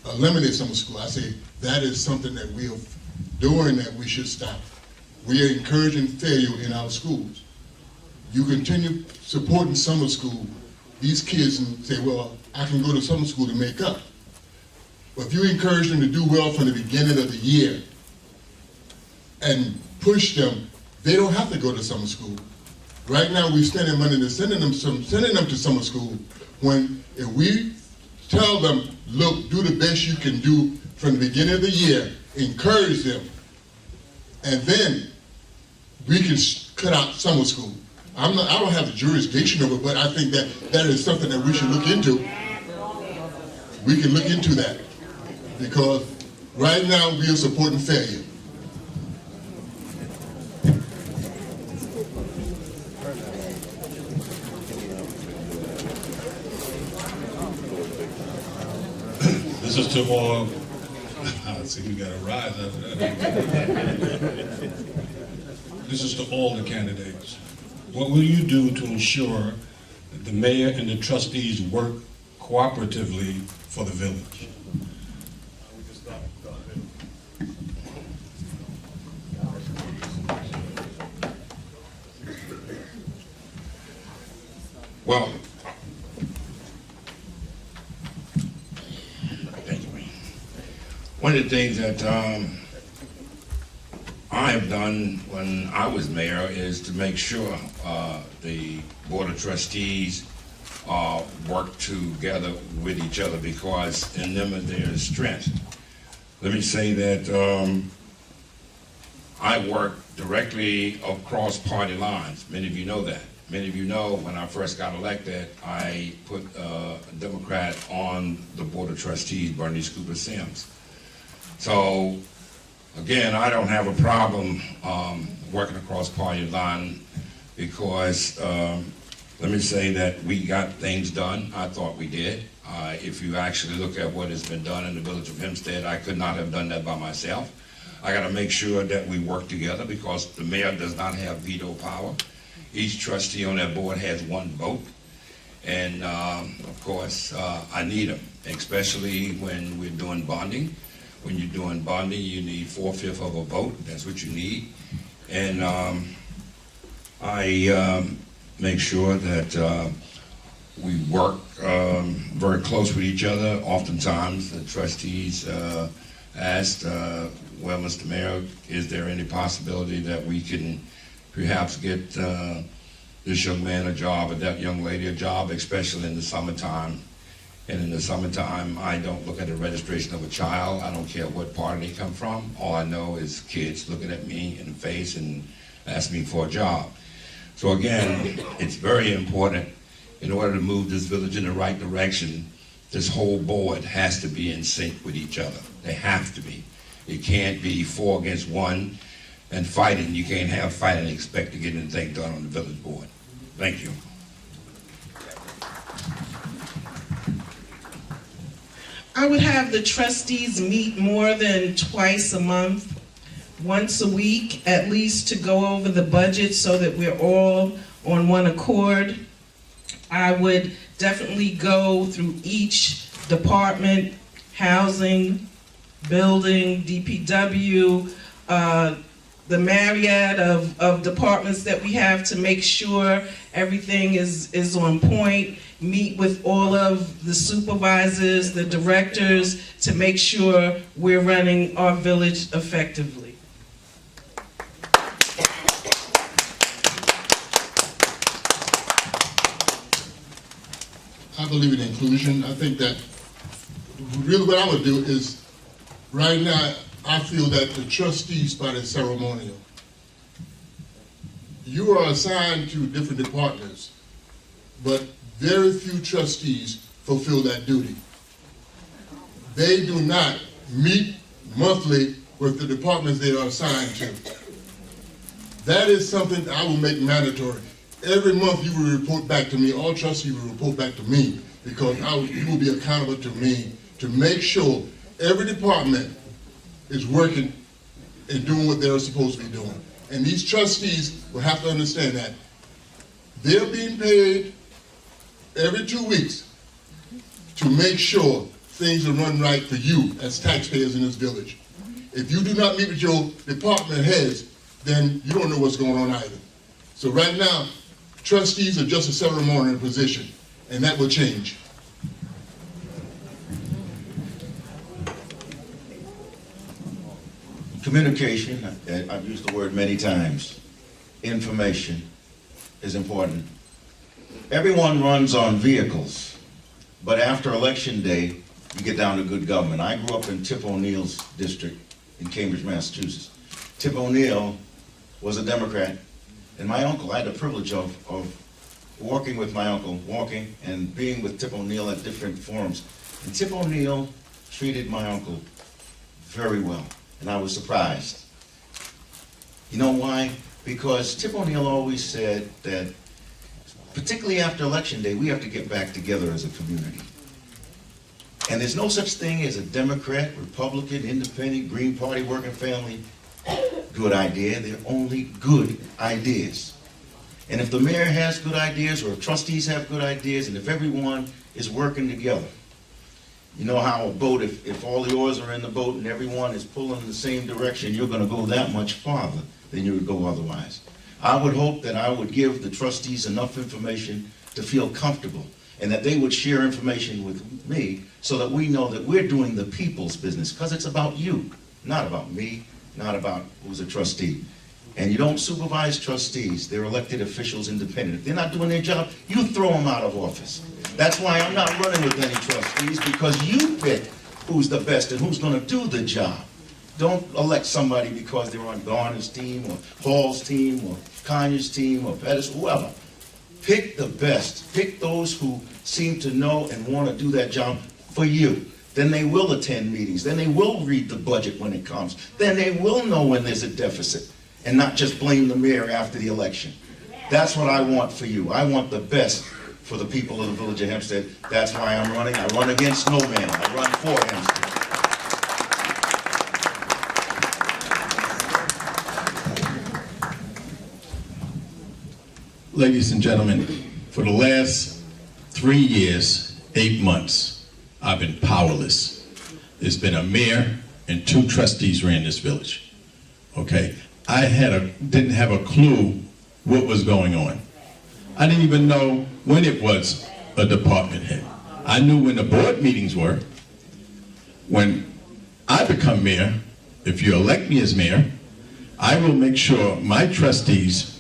eliminate summer school. I say that is something that we are doing that we should stop. We are encouraging failure in our schools. You continue supporting summer school, these kids and say, well, I can go to summer school to make up. But if you encourage them to do well from the beginning of the year and push them, they don't have to go to summer school. Right now, we're spending money to sending them to summer school, when if we tell them, look, do the best you can do from the beginning of the year, encourage them, and then we can cut out summer school. I don't have the jurisdiction over it, but I think that is something that we should look into. We can look into that, because right now we are supporting failure. This is to all, I see we got a rise after that. This is to all the candidates. What will you do to ensure that the mayor and the trustees work cooperatively for the village? Well, one of the things that I have done when I was mayor is to make sure the Board of Trustees work together with each other, because in them is their strength. Let me say that I work directly across party lines. Many of you know that. Many of you know when I first got elected, I put a Democrat on the Board of Trustees, Bernice Cooper Sims. So, again, I don't have a problem working across party line, because let me say that we got things done. I thought we did. If you actually look at what has been done in the village of Hempstead, I could not have done that by myself. I got to make sure that we work together, because the mayor does not have veto power. Each trustee on that board has one vote. And, of course, I need them, especially when we're doing bonding. When you're doing bonding, you need 4/5 of a vote. That's what you need. And I make sure that we work very close with each other. Oftentimes, the trustees asked, well, Mr. Mayor, is there any possibility that we can perhaps get this young man a job or that young lady a job, especially in the summertime? And in the summertime, I don't look at the registration of a child. I don't care what party they come from. All I know is kids looking at me in the face and asking me for a job. So again, it's very important, in order to move this village in the right direction, this whole board has to be in sync with each other. They have to be. It can't be 4 against 1 and fighting. You can't have fighting and expect to get anything done on the village board. Thank you. I would have the trustees meet more than twice a month, once a week at least, to go over the budget so that we're all on one accord. I would definitely go through each department, housing, building, DPW, the myriad of departments that we have, to make sure everything is on point, meet with all of the supervisors, the directors, to make sure we're running our village effectively. I believe in inclusion. I think that really what I would do is, right now, I feel that the trustee spot is ceremonial. You are assigned to different departments, but very few trustees fulfill that duty. They do not meet monthly with the departments they are assigned to. That is something that I will make mandatory. Every month you will report back to me, all trustees will report back to me, because you will be accountable to me to make sure every department is working and doing what they're supposed to be doing. And these trustees will have to understand that they're being paid every 2 weeks to make sure things are run right for you as taxpayers in this village. If you do not meet with your department heads, then you don't know what's going on either. So right now, trustees are just a ceremonial position, and that will change. Communication, I've used the word many times. Information is important. Everyone runs on vehicles, but after election day, you get down to good government. I grew up in Tip O'Neill's district in Cambridge, Massachusetts. Tip O'Neill was a Democrat, and my uncle, I had the privilege of working with my uncle, walking and being with Tip O'Neill at different forums. And Tip O'Neill treated my uncle very well, and I was surprised. You know why? Because Tip O'Neill always said that, particularly after Election Day, we have to get back together as a community. And there's no such thing as a Democrat, Republican, Independent, Green Party, Working Family good idea. They're only good ideas. And if the mayor has good ideas, or if trustees have good ideas, and if everyone is working together, you know how a boat, if all the oars are in the boat and everyone is pulling in the same direction, you're going to go that much farther than you would go otherwise. I would hope that I would give the trustees enough information to feel comfortable, and that they would share information with me so that we know that we're doing the people's business, because it's about you, not about me, not about who's a trustee. And you don't supervise trustees. They're elected officials independent. If they're not doing their job, you throw them out of office. That's why I'm not running with any trustees, because you pick who's the best and who's going to do the job. Don't elect somebody because they're on Garner's team or Hall's team or Conyers' team or Pettus, whoever. Pick the best. Pick those who seem to know and want to do that job for you. Then they will attend meetings. Then they will read the budget when it comes. Then they will know when there's a deficit and not just blame the mayor after the election. That's what I want for you. I want the best for the people of the village of Hempstead. That's why I'm running. I run against no man. I run for Hempstead. Ladies and gentlemen, for the last 3 years, 8 months, I've been powerless. There's been a mayor and 2 trustees ran this village. Okay, I didn't have a clue what was going on. I didn't even know when it was a department head. I knew when the board meetings were. When I become mayor, if you elect me as mayor, I will make sure my trustees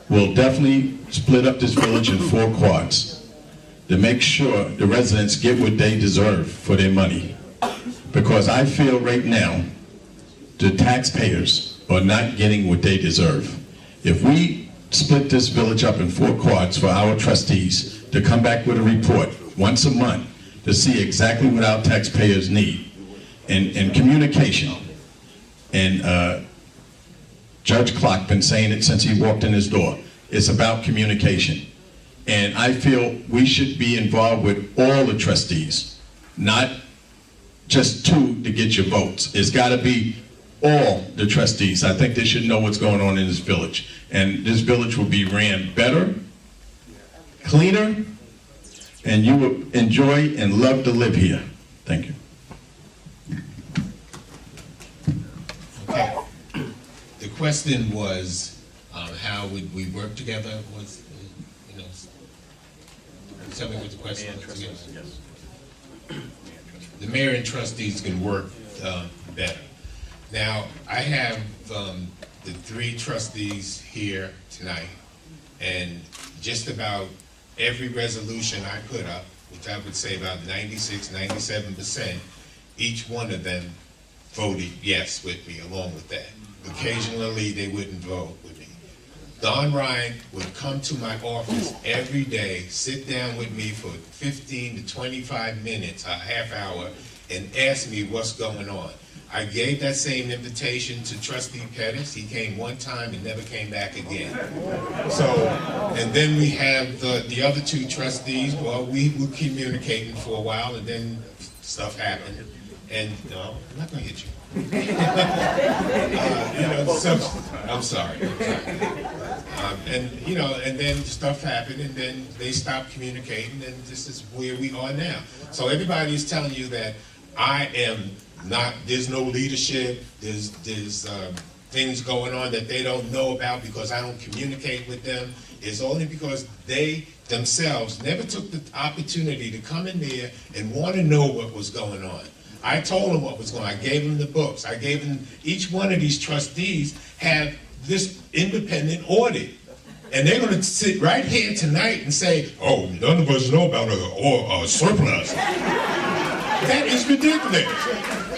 will definitely split up this village in 4 quads to make sure the residents get what they deserve for their money. Because I feel right now the taxpayers are not getting what they deserve. If we split this village up in 4 quads for our trustees to come back with a report once a month to see exactly what our taxpayers need, and communication, and Judge Clark been saying it since he walked in his door. It's about communication. And I feel we should be involved with all the trustees, not just two to get your votes. It's got to be all the trustees. I think they should know what's going on in this village. And this village will be ran better, cleaner, and you will enjoy and love to live here. Thank you. Okay. The question was, how would we work together? Was, you know, tell me what the question was again. The mayor and trustees can work better. Now, I have the three trustees here tonight, and just about every resolution I put up, which I would say about 96, 97%, each one of them voted yes with me along with that. Occasionally, they wouldn't vote with me. Don Ryan would come to my office every day, sit down with me for 15 to 25 minutes, a half hour, and ask me what's going on. I gave that same invitation to Trustee Pettus. He came one time and never came back again. So, and then we have the other two trustees. Well, we were communicating for a while, and then stuff happened. And no, I'm not gonna hit you. I'm sorry. And then stuff happened, and then they stopped communicating, and this is where we are now. So everybody is telling you that I am not, there's no leadership, there's things going on that they don't know about because I don't communicate with them. It's only because they themselves never took the opportunity to come in there and want to know what was going on. I told them what was going on. I gave them the books. I gave them, each one of these trustees have this independent audit. And they're going to sit right here tonight and say, oh, none of us know about a surplus. That is ridiculous.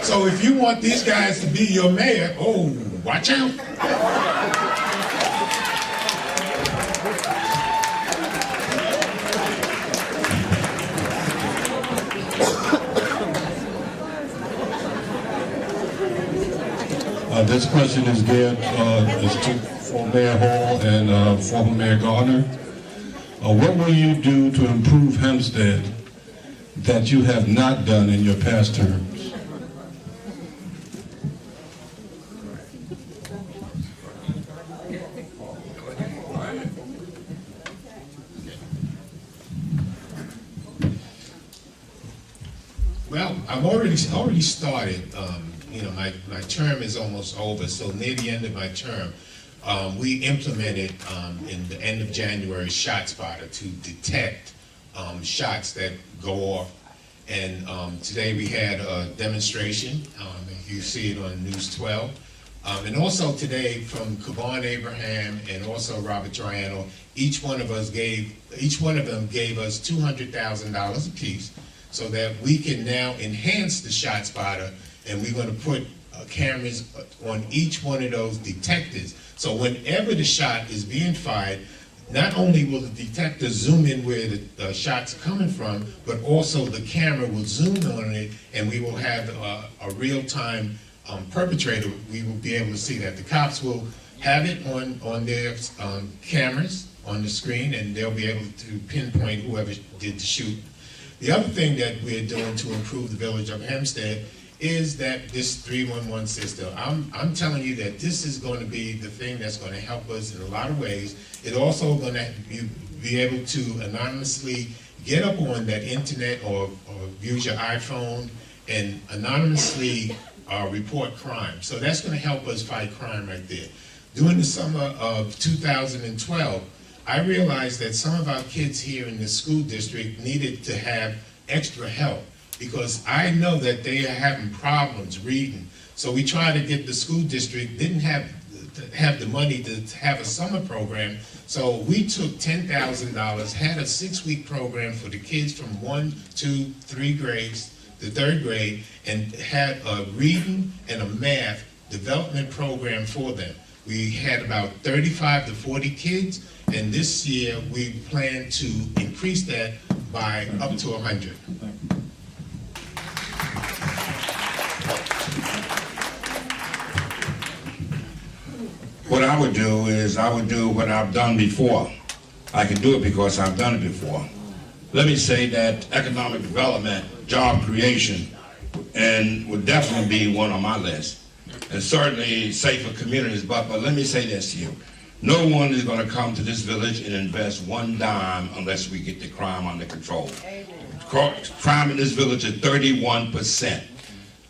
So if you want these guys to be your mayor, oh, watch out. This question is geared for Mayor Hall and former Mayor Garner. What will you do to improve Hempstead that you have not done in your past terms? Well, I've already started. My term is almost over, so near the end of my term, we implemented in the end of January ShotSpotter to detect shots that go off. And today we had a demonstration. You see it on News 12. And also today from Kavan Abraham and also Robert Triano, each one of them gave us $200,000 apiece so that we can now enhance the ShotSpotter, and we're going to put cameras on each one of those detectors. So whenever the shot is being fired, not only will the detector zoom in where the shot's coming from, but also the camera will zoom on it, and we will have a real-time perpetrator. We will be able to see that. The cops will have it on their cameras on the screen, and they'll be able to pinpoint whoever did the shoot. The other thing that we're doing to improve the village of Hempstead is that this 311 system. I'm telling you that this is going to be the thing that's going to help us in a lot of ways. It's also going to be able to anonymously get up on that internet or use your iPhone and anonymously report crime. So that's going to help us fight crime right there. During the summer of 2012, I realized that some of our kids here in the school district needed to have extra help, because I know that they are having problems reading. So we tried to get the school district, didn't have the money to have a summer program. So we took $10,000, had a 6-week program for the kids from 1, 2, 3 grades, the 3rd grade, and had a reading and a math development program for them. We had about 35 to 40 kids, and this year we plan to increase that by up to 100. What I would do is I would do what I've done before. I can do it because I've done it before. Let me say that economic development, job creation, and would definitely be one on my list. And certainly safer communities, but let me say this to you. No one is going to come to this village and invest one dime unless we get the crime under control. Crime in this village is 31%.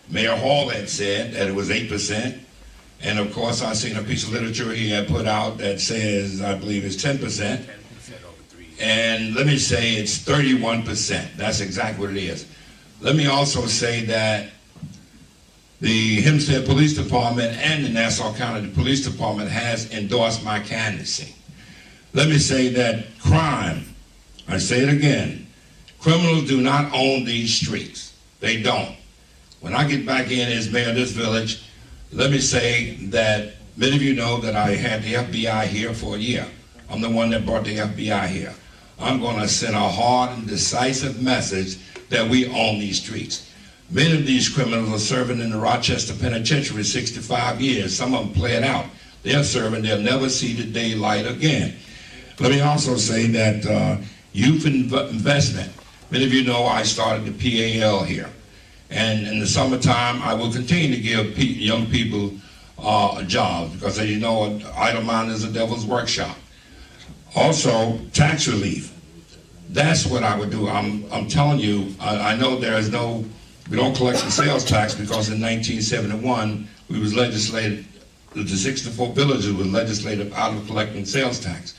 Mayor Hall had said that it was 8%. And of course, I seen a piece of literature he had put out that says, I believe it's 10%. And let me say it's 31%. That's exactly what it is. Let me also say that the Hempstead Police Department and the Nassau County Police Department has endorsed my candidacy. Let me say that crime, I say it again, criminals do not own these streets. They don't. When I get back in as mayor of this village, let me say that many of you know that I had the FBI here for a year. I'm the one that brought the FBI here. I'm going to send a hard and decisive message that we own these streets. Many of these criminals are serving in the Rochester Penitentiary 65 years. Some of them play it out. They're serving, they'll never see the daylight again. Let me also say that youth investment. Many of you know I started the PAL here. And in the summertime, I will continue to give young people a job because, as you know, idle mind is a devil's workshop. Also, tax relief. That's what I would do. I'm telling you, I know we don't collect the sales tax because in 1971, we was legislated, the 64 villages were legislated out of collecting sales tax.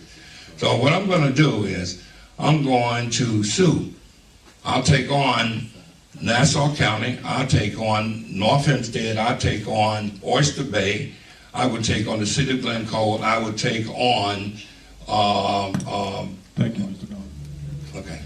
So what I'm going to do is, I'm going to sue. I'll take on Nassau County, I'll take on North Hempstead, I'll take on Oyster Bay, I would take on the city of Glencoe, I would take on, Thank you, Mr. Garner. okay.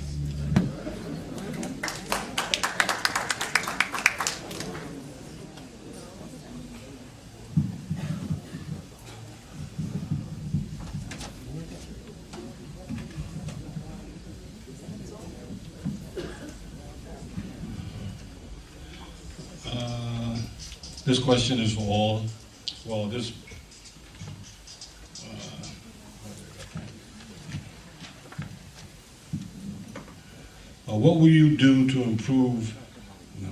This question is for all. Well, what will you do to improve? No.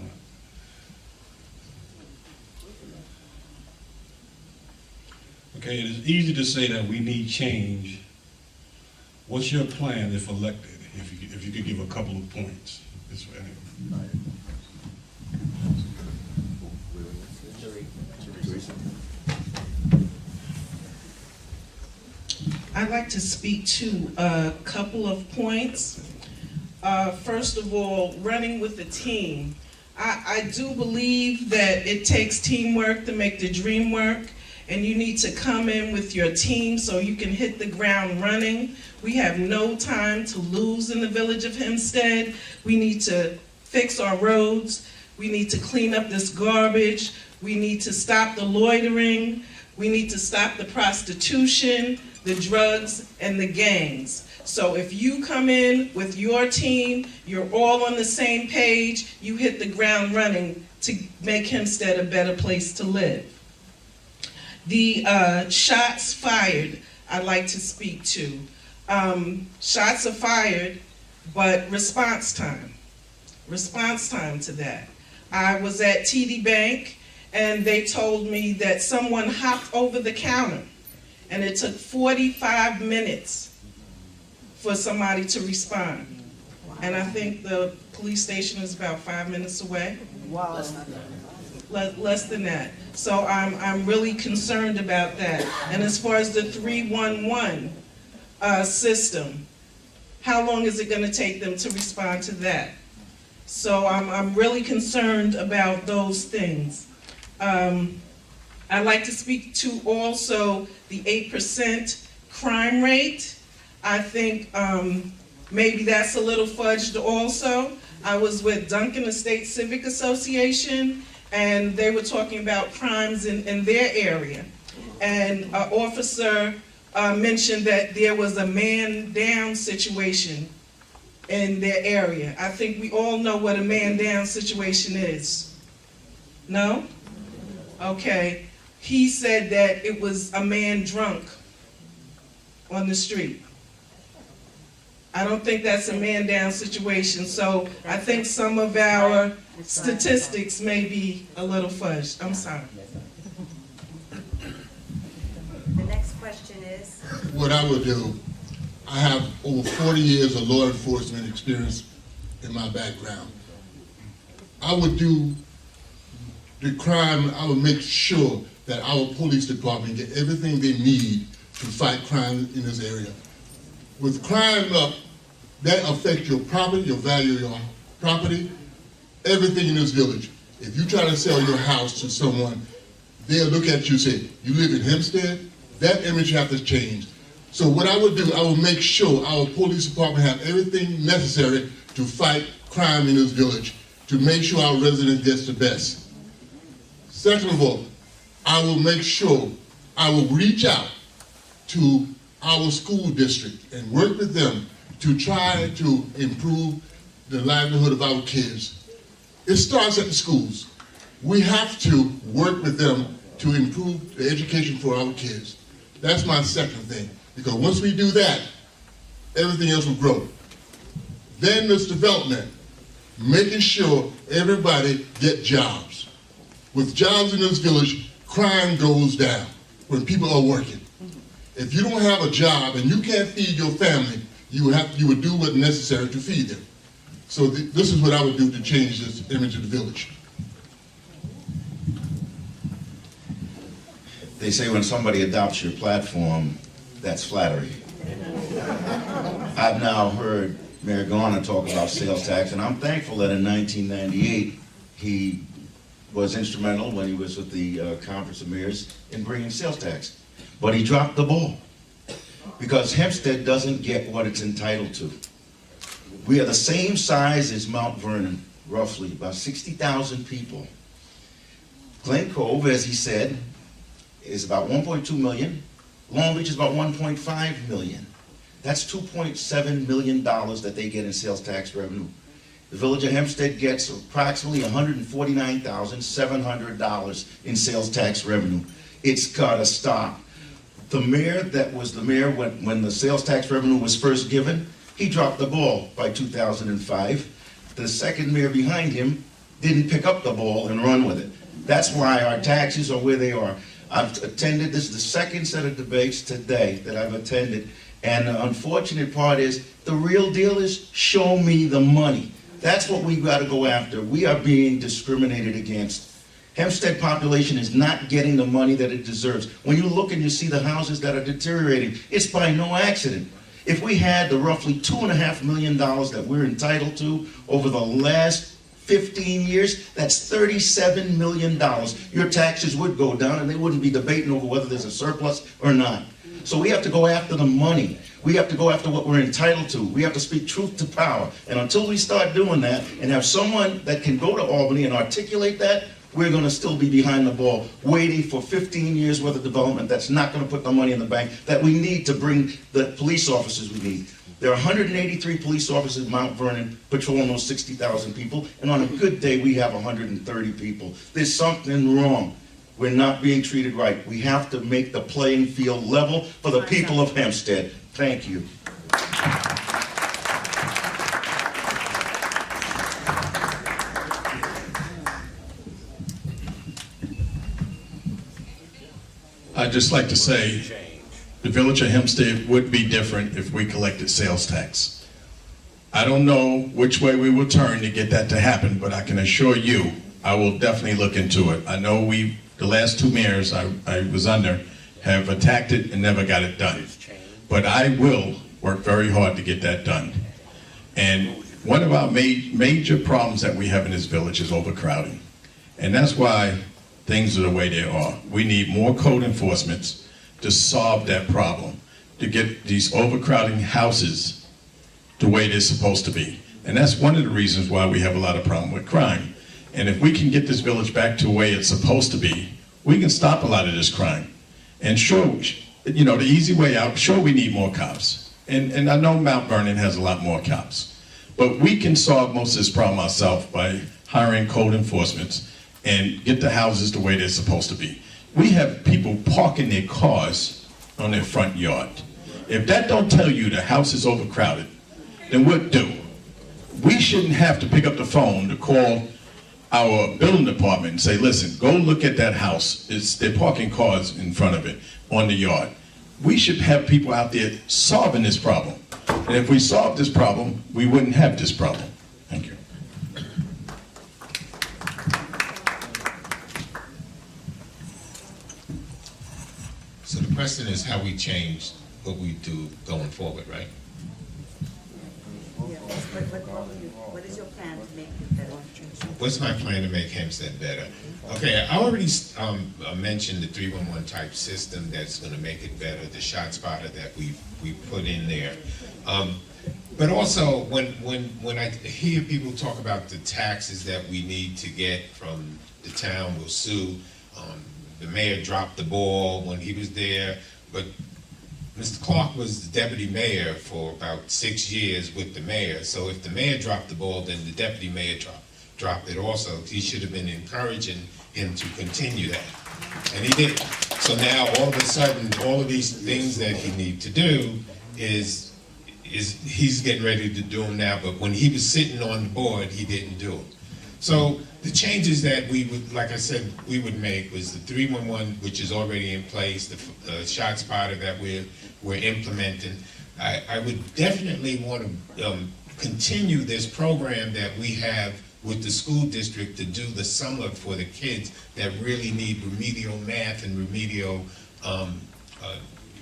Okay, it is easy to say that we need change. What's your plan if elected? If you could give a couple of points. This way, anyway. I'd like to speak to a couple of points. First of all, running with a team. I do believe that it takes teamwork to make the dream work, and you need to come in with your team so you can hit the ground running. We have no time to lose in the village of Hempstead. We need to fix our roads. We need to clean up this garbage. We need to stop the loitering. We need to stop the prostitution, the drugs, and the gangs. So if you come in with your team, you're all on the same page, you hit the ground running to make Hempstead a better place to live. The shots fired, I'd like to speak to. Shots are fired, but response time to that. I was at TD Bank, and they told me that someone hopped over the counter, and it took 45 minutes for somebody to respond. And I think the police station is about 5 minutes away. Wow. Less than that. So I'm really concerned about that. And as far as the 311 system, how long is it going to take them to respond to that? So I'm really concerned about those things. I'd like to speak to also the 8% crime rate. I think maybe that's a little fudged also. I was with Duncan Estate Civic Association, and they were talking about crimes in their area. And an officer mentioned that there was a man-down situation in their area. I think we all know what a man-down situation is. No? Okay. He said that it was a man drunk on the street. I don't think that's a man-down situation. So I think some of our statistics may be a little fudged. I'm sorry. The next question is? What I would do, I have over 40 years of law enforcement experience in my background. I would do the crime, I would make sure that our police department get everything they need to fight crime in this area. With crime up, that affects your property, your value of your property, everything in this village. If you try to sell your house to someone, they'll look at you and say, you live in Hempstead? That image has to change. So what I would do, I would make sure our police department have everything necessary to fight crime in this village, to make sure our resident gets the best. Second of all, I will make sure I will reach out to our school district and work with them to try to improve the livelihood of our kids. It starts at the schools. We have to work with them to improve the education for our kids. That's my second thing, because once we do that, everything else will grow. Then there's development, making sure everybody get jobs. With jobs in this village, crime goes down when people are working. If you don't have a job and you can't feed your family, you would do what's necessary to feed them. So this is what I would do to change this image of the village. They say when somebody adopts your platform, that's flattery. I've now heard Mayor Garner talk about sales tax, and I'm thankful that in 1998, he was instrumental when he was with the Conference of Mayors in bringing sales tax. But he dropped the ball because Hempstead doesn't get what it's entitled to. We are the same size as Mount Vernon, roughly, about 60,000 people. Glen Cove, as he said, is about 1.2 million. Long Beach is about 1.5 million. That's $2.7 million that they get in sales tax revenue. The village of Hempstead gets approximately $149,700 in sales tax revenue. It's gotta stop. The mayor that was the mayor when the sales tax revenue was first given, he dropped the ball by 2005. The second mayor behind him didn't pick up the ball and run with it. That's why our taxes are where they are. I've attended, this is the second set of debates today that I've attended, and the unfortunate part is, the real deal is, show me the money. That's what we've got to go after. We are being discriminated against. Hempstead population is not getting the money that it deserves. When you look and you see the houses that are deteriorating, it's by no accident. If we had the roughly $2.5 million that we're entitled to over the last 15 years, that's $37 million. Your taxes would go down and they wouldn't be debating over whether there's a surplus or not. So we have to go after the money. We have to go after what we're entitled to. We have to speak truth to power. And until we start doing that and have someone that can go to Albany and articulate that, we're going to still be behind the ball, waiting for 15 years worth of development that's not going to put the money in the bank that we need to bring the police officers we need. There are 183 police officers in Mount Vernon patrolling those 60,000 people, and on a good day we have 130 people. There's something wrong. We're not being treated right. We have to make the playing field level for the people of Hempstead. Thank you. I'd just like to say, the village of Hempstead would be different if we collected sales tax. I don't know which way we will turn to get that to happen, but I can assure you, I will definitely look into it. I know the last two mayors I was under have attacked it and never got it done. But I will work very hard to get that done. And one of our major problems that we have in this village is overcrowding. And that's why things are the way they are. We need more code enforcement to solve that problem, to get these overcrowding houses the way they're supposed to be. And that's one of the reasons why we have a lot of problem with crime. And if we can get this village back to the way it's supposed to be, we can stop a lot of this crime. And sure, you know, the easy way out, sure we need more cops. And I know Mount Vernon has a lot more cops. But we can solve most of this problem ourselves by hiring code enforcement and get the houses the way they're supposed to be. We have people parking their cars on their front yard. If that don't tell you the house is overcrowded, then what do? We shouldn't have to pick up the phone to call our building department and say, listen, go look at that house. They're parking cars in front of it on the yard. We should have people out there solving this problem. And if we solve this problem, we wouldn't have this problem. Thank you. So the question is how we change what we do going forward, right? What is your plan to make it better? What's my plan to make Hempstead better? Okay, I already mentioned the 311 type system that's going to make it better, the shot spotter that we put in there. But also, when I hear people talk about the taxes that we need to get from the town, we'll sue. The mayor dropped the ball when he was there, but Mr. Clark was the deputy mayor for about 6 years with the mayor. So if the mayor dropped the ball, then the deputy mayor dropped it also. He should have been encouraging him to continue that, and he did. So now all of a sudden, all of these things that he needs to do is he's getting ready to do them now. But when he was sitting on the board, he didn't do them. So the changes that we would, like I said, we would make was the 311, which is already in place, the shot spotter that we're implementing. I would definitely want to continue this program that we have with the school district to do the summer for the kids that really need remedial math and remedial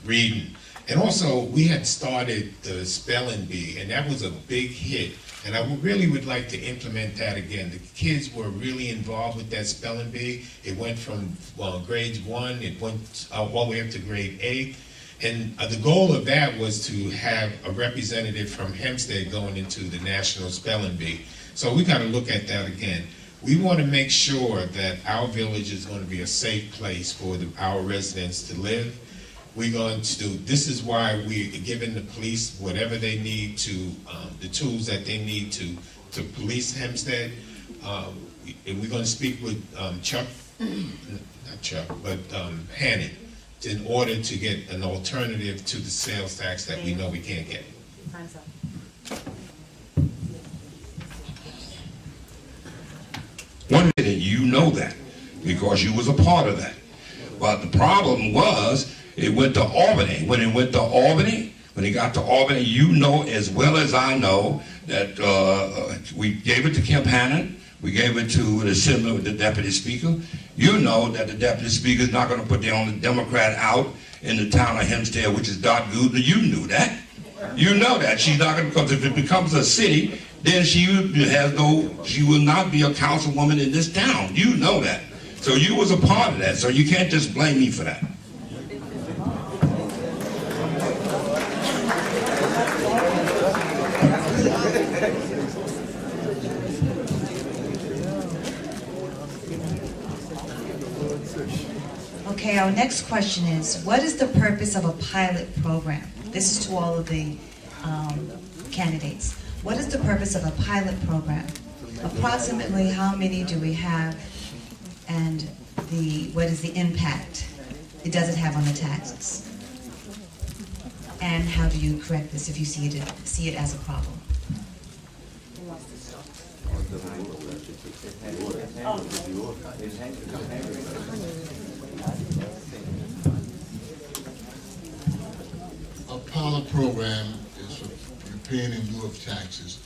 reading. And also, we had started the spelling bee, and that was a big hit. And I really would like to implement that again. The kids were really involved with that spelling bee. It went from grades 1, it went all the way up to grade 8. And the goal of that was to have a representative from Hempstead going into the National Spelling Bee. So we got to look at that again. We want to make sure that our village is going to be a safe place for our residents to live. We're going to do, this is why we're giving the police whatever they need to, the tools that they need to police Hempstead. And we're going to speak with Chuck, not Chuck, but Hannon, in order to get an alternative to the sales tax that we know we can't get. Time's up. One minute, you know that, because you was a part of that. But the problem was, it went to Albany. When it went to Albany, when it got to Albany, you know as well as I know that we gave it to Kemp Hannon, we gave it to the Assembly, the Deputy Speaker. You know that the Deputy Speaker is not going to put the only Democrat out in the town of Hempstead, which is Dot Goodner. You knew that. You know that. She's not going to, because if it becomes a city, then she will not be a councilwoman in this town. You know that. So you was a part of that, so you can't just blame me for that. Okay, our next question is, what is the purpose of a pilot program? This is to all of the candidates. What is the purpose of a pilot program? Approximately how many do we have, and what is the impact it doesn't have on the taxes? And how do you correct this if you see it as a problem? A pilot program is for you're paying in lieu of taxes.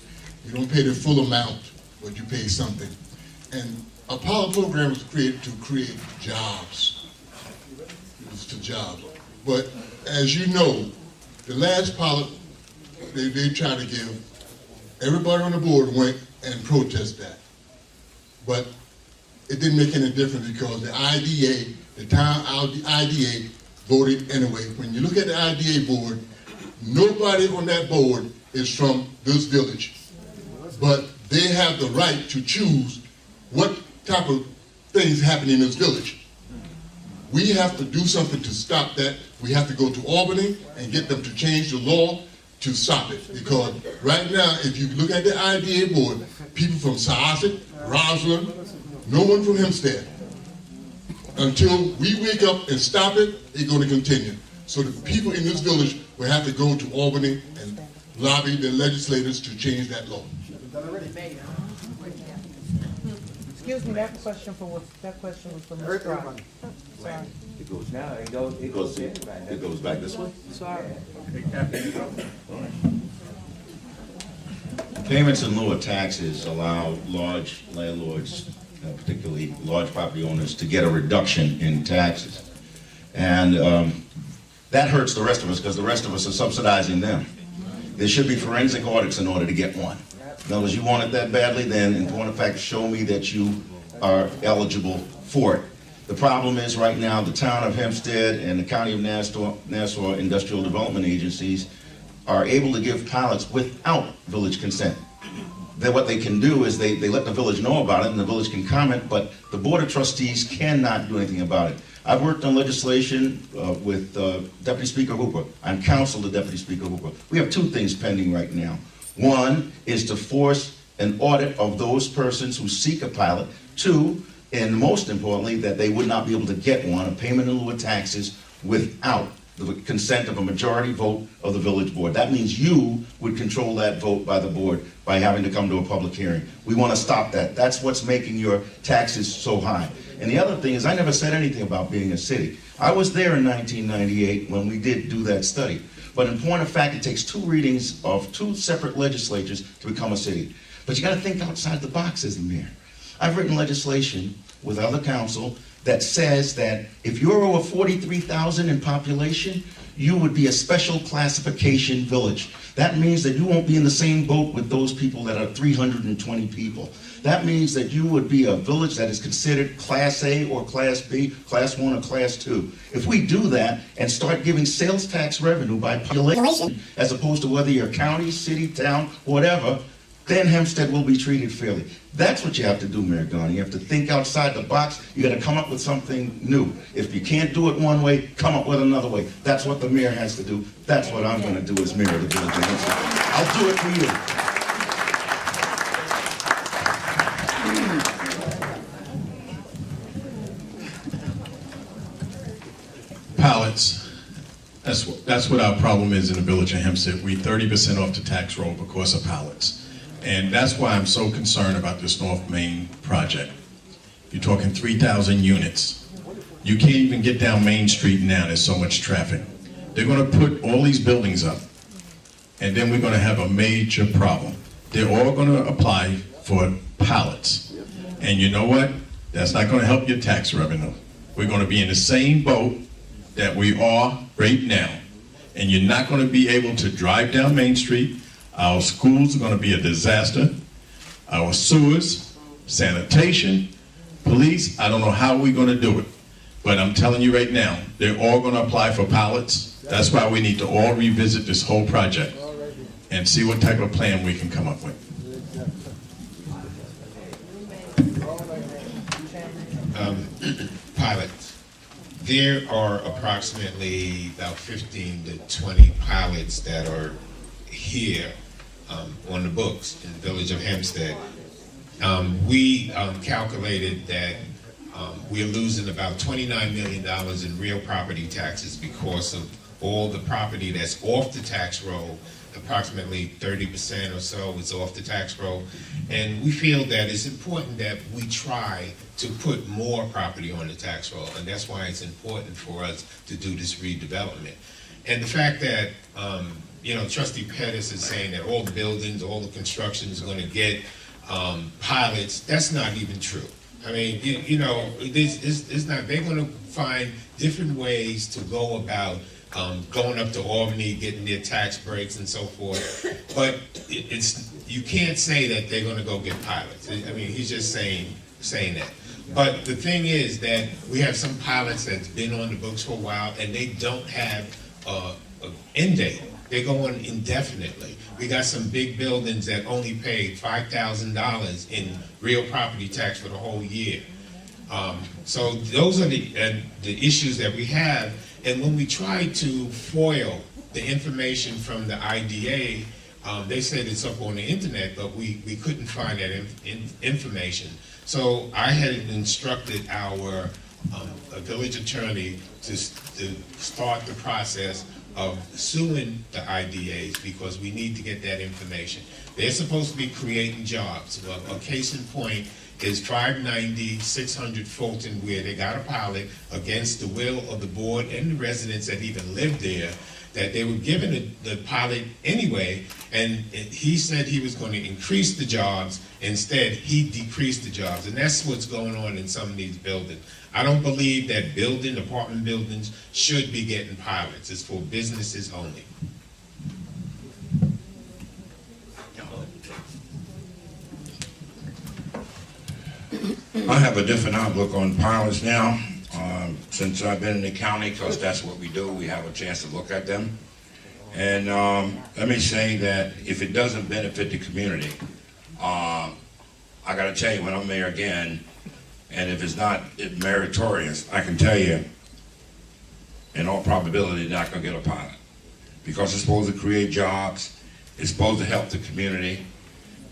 You don't pay the full amount, but you pay something. And a pilot program is created to create jobs. It's to jobs. But as you know, the last pilot, they tried to give, everybody on the board went and protested that. But it didn't make any difference because the IDA, the town IDA voted anyway. When you look at the IDA board, nobody on that board is from this village. But they have the right to choose what type of things happen in this village. We have to do something to stop that. We have to go to Albany and get them to change the law to stop it. Because right now, if you look at the IDA board, people from Syosset, Roslyn, no one from Hempstead. Until we wake up and stop it, it's going to continue. So the people in this village will have to go to Albany and lobby the legislators to change that law. Excuse me, that question was for Ms. Rock. Sorry. No, it goes to everybody. It goes back this way. Sorry. Payments in lieu of taxes allow large landlords, particularly large property owners, to get a reduction in taxes. And that hurts the rest of us because the rest of us are subsidizing them. There should be forensic audits in order to get one. In other words, you want it that badly, then in point of fact, show me that you are eligible for it. The problem is right now, the town of Hempstead and the county of Nassau industrial development agencies are able to give pilots without village consent. Then what they can do is they let the village know about it and the village can comment, but the Board of Trustees cannot do anything about it. I've worked on legislation with Deputy Speaker Hooper. I'm counsel to Deputy Speaker Hooper. We have two things pending right now. One is to force an audit of those persons who seek a pilot. Two, and most importantly, that they would not be able to get one, a payment in lieu of taxes, without the consent of a majority vote of the village board. That means you would control that vote by the board by having to come to a public hearing. We want to stop that. That's what's making your taxes so high. And the other thing is, I never said anything about being a city. I was there in 1998 when we did do that study. But in point of fact, it takes two readings of two separate legislatures to become a city. But you got to think outside the box as the mayor. I've written legislation with other council that says that if you're over 43,000 in population, you would be a special classification village. That means that you won't be in the same boat with those people that are 320 people. That means that you would be a village that is considered Class A or Class B, Class 1 or Class 2. If we do that and start giving sales tax revenue by population, as opposed to whether you're county, city, town, whatever, then Hempstead will be treated fairly. That's what you have to do, Mayor Garner. You have to think outside the box. You got to come up with something new. If you can't do it one way, come up with another way. That's what the mayor has to do. That's what I'm going to do as mayor of the village of Hempstead. I'll do it for you. Pilots, that's what our problem is in the village of Hempstead. We 30% off the tax roll because of pilots. And that's why I'm so concerned about this North Main project. You're talking 3,000 units. You can't even get down Main Street now, there's so much traffic. They're gonna put all these buildings up, and then we're gonna have a major problem. They're all gonna apply for pilots. And you know what? That's not gonna help your tax revenue. We're gonna be in the same boat that we are right now. And you're not gonna be able to drive down Main Street. Our schools are going to be a disaster. Our sewers, sanitation, police, I don't know how we're going to do it. But I'm telling you right now, they're all going to apply for pilots. That's why we need to all revisit this whole project and see what type of plan we can come up with. Pilots. There are approximately about 15 to 20 pilots that are here on the books in the village of Hempstead. We calculated that we're losing about $29 million in real property taxes because of all the property that's off the tax roll. Approximately 30% or so is off the tax roll. And we feel that it's important that we try to put more property on the tax roll. And that's why it's important for us to do this redevelopment. And the fact that Trustee Pettus is saying that all the buildings, all the construction is going to get pilots. That's not even true. I mean, it's not. They're going to find different ways to go about going up to Albany, getting their tax breaks and so forth. But you can't say that they're going to go get pilots. I mean, he's just saying that. But the thing is that we have some pilots that's been on the books for a while, and they don't have an end date. They're going indefinitely. We got some big buildings that only paid $5,000 in real property tax for the whole year. So those are the issues that we have. And when we try to foil the information from the IDA, they said it's up on the internet, but we couldn't find that information. So I had instructed our village attorney to start the process of suing the IDAs because we need to get that information. They're supposed to be creating jobs. Well, a case in point is 590 600 Fulton, where they got a pilot against the will of the board and the residents that even lived there, that they were given the pilot anyway, and he said he was going to increase the jobs. Instead, he decreased the jobs, and that's what's going on in some of these buildings. I don't believe that apartment buildings should be getting pilots. It's for businesses only. I have a different outlook on pilots now, since I've been in the county, because that's what we do. We have a chance to look at them. And let me say that if it doesn't benefit the community, I got to tell you, when I'm mayor again, and if it's not meritorious, I can tell you, in all probability, they're not going to get a pilot. Because it's supposed to create jobs, it's supposed to help the community.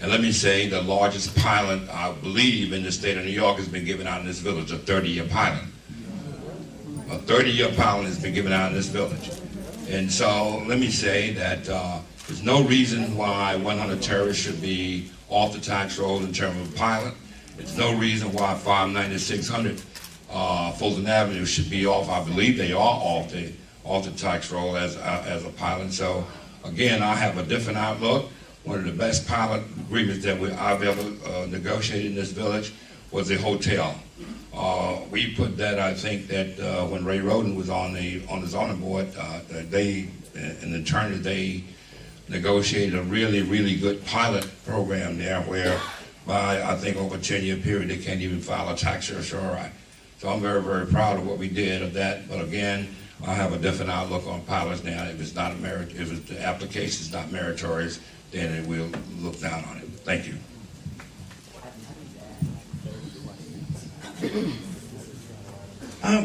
And let me say, the largest pilot, I believe, in the state of New York has been given out in this village, a 30-year pilot. A 30-year pilot has been given out in this village. And so let me say that there's no reason why 100 terrorists should be off the tax roll in terms of a pilot. There's no reason why 590 600 Fulton Avenue should be off. I believe they are off the tax roll as a pilot. So again, I have a different outlook. One of the best pilot agreements that I've ever negotiated in this village was a hotel. We put that, I think, that when Ray Roden was on the zoning board, they, in the turn that they negotiated a really, really good pilot program there where by, I think, over a 10-year period, they can't even file a tax return. So I'm very, very proud of what we did of that. But again, I have a different outlook on pilots now. If it's not if the application is not meritorious, then it will look down on it. Thank you.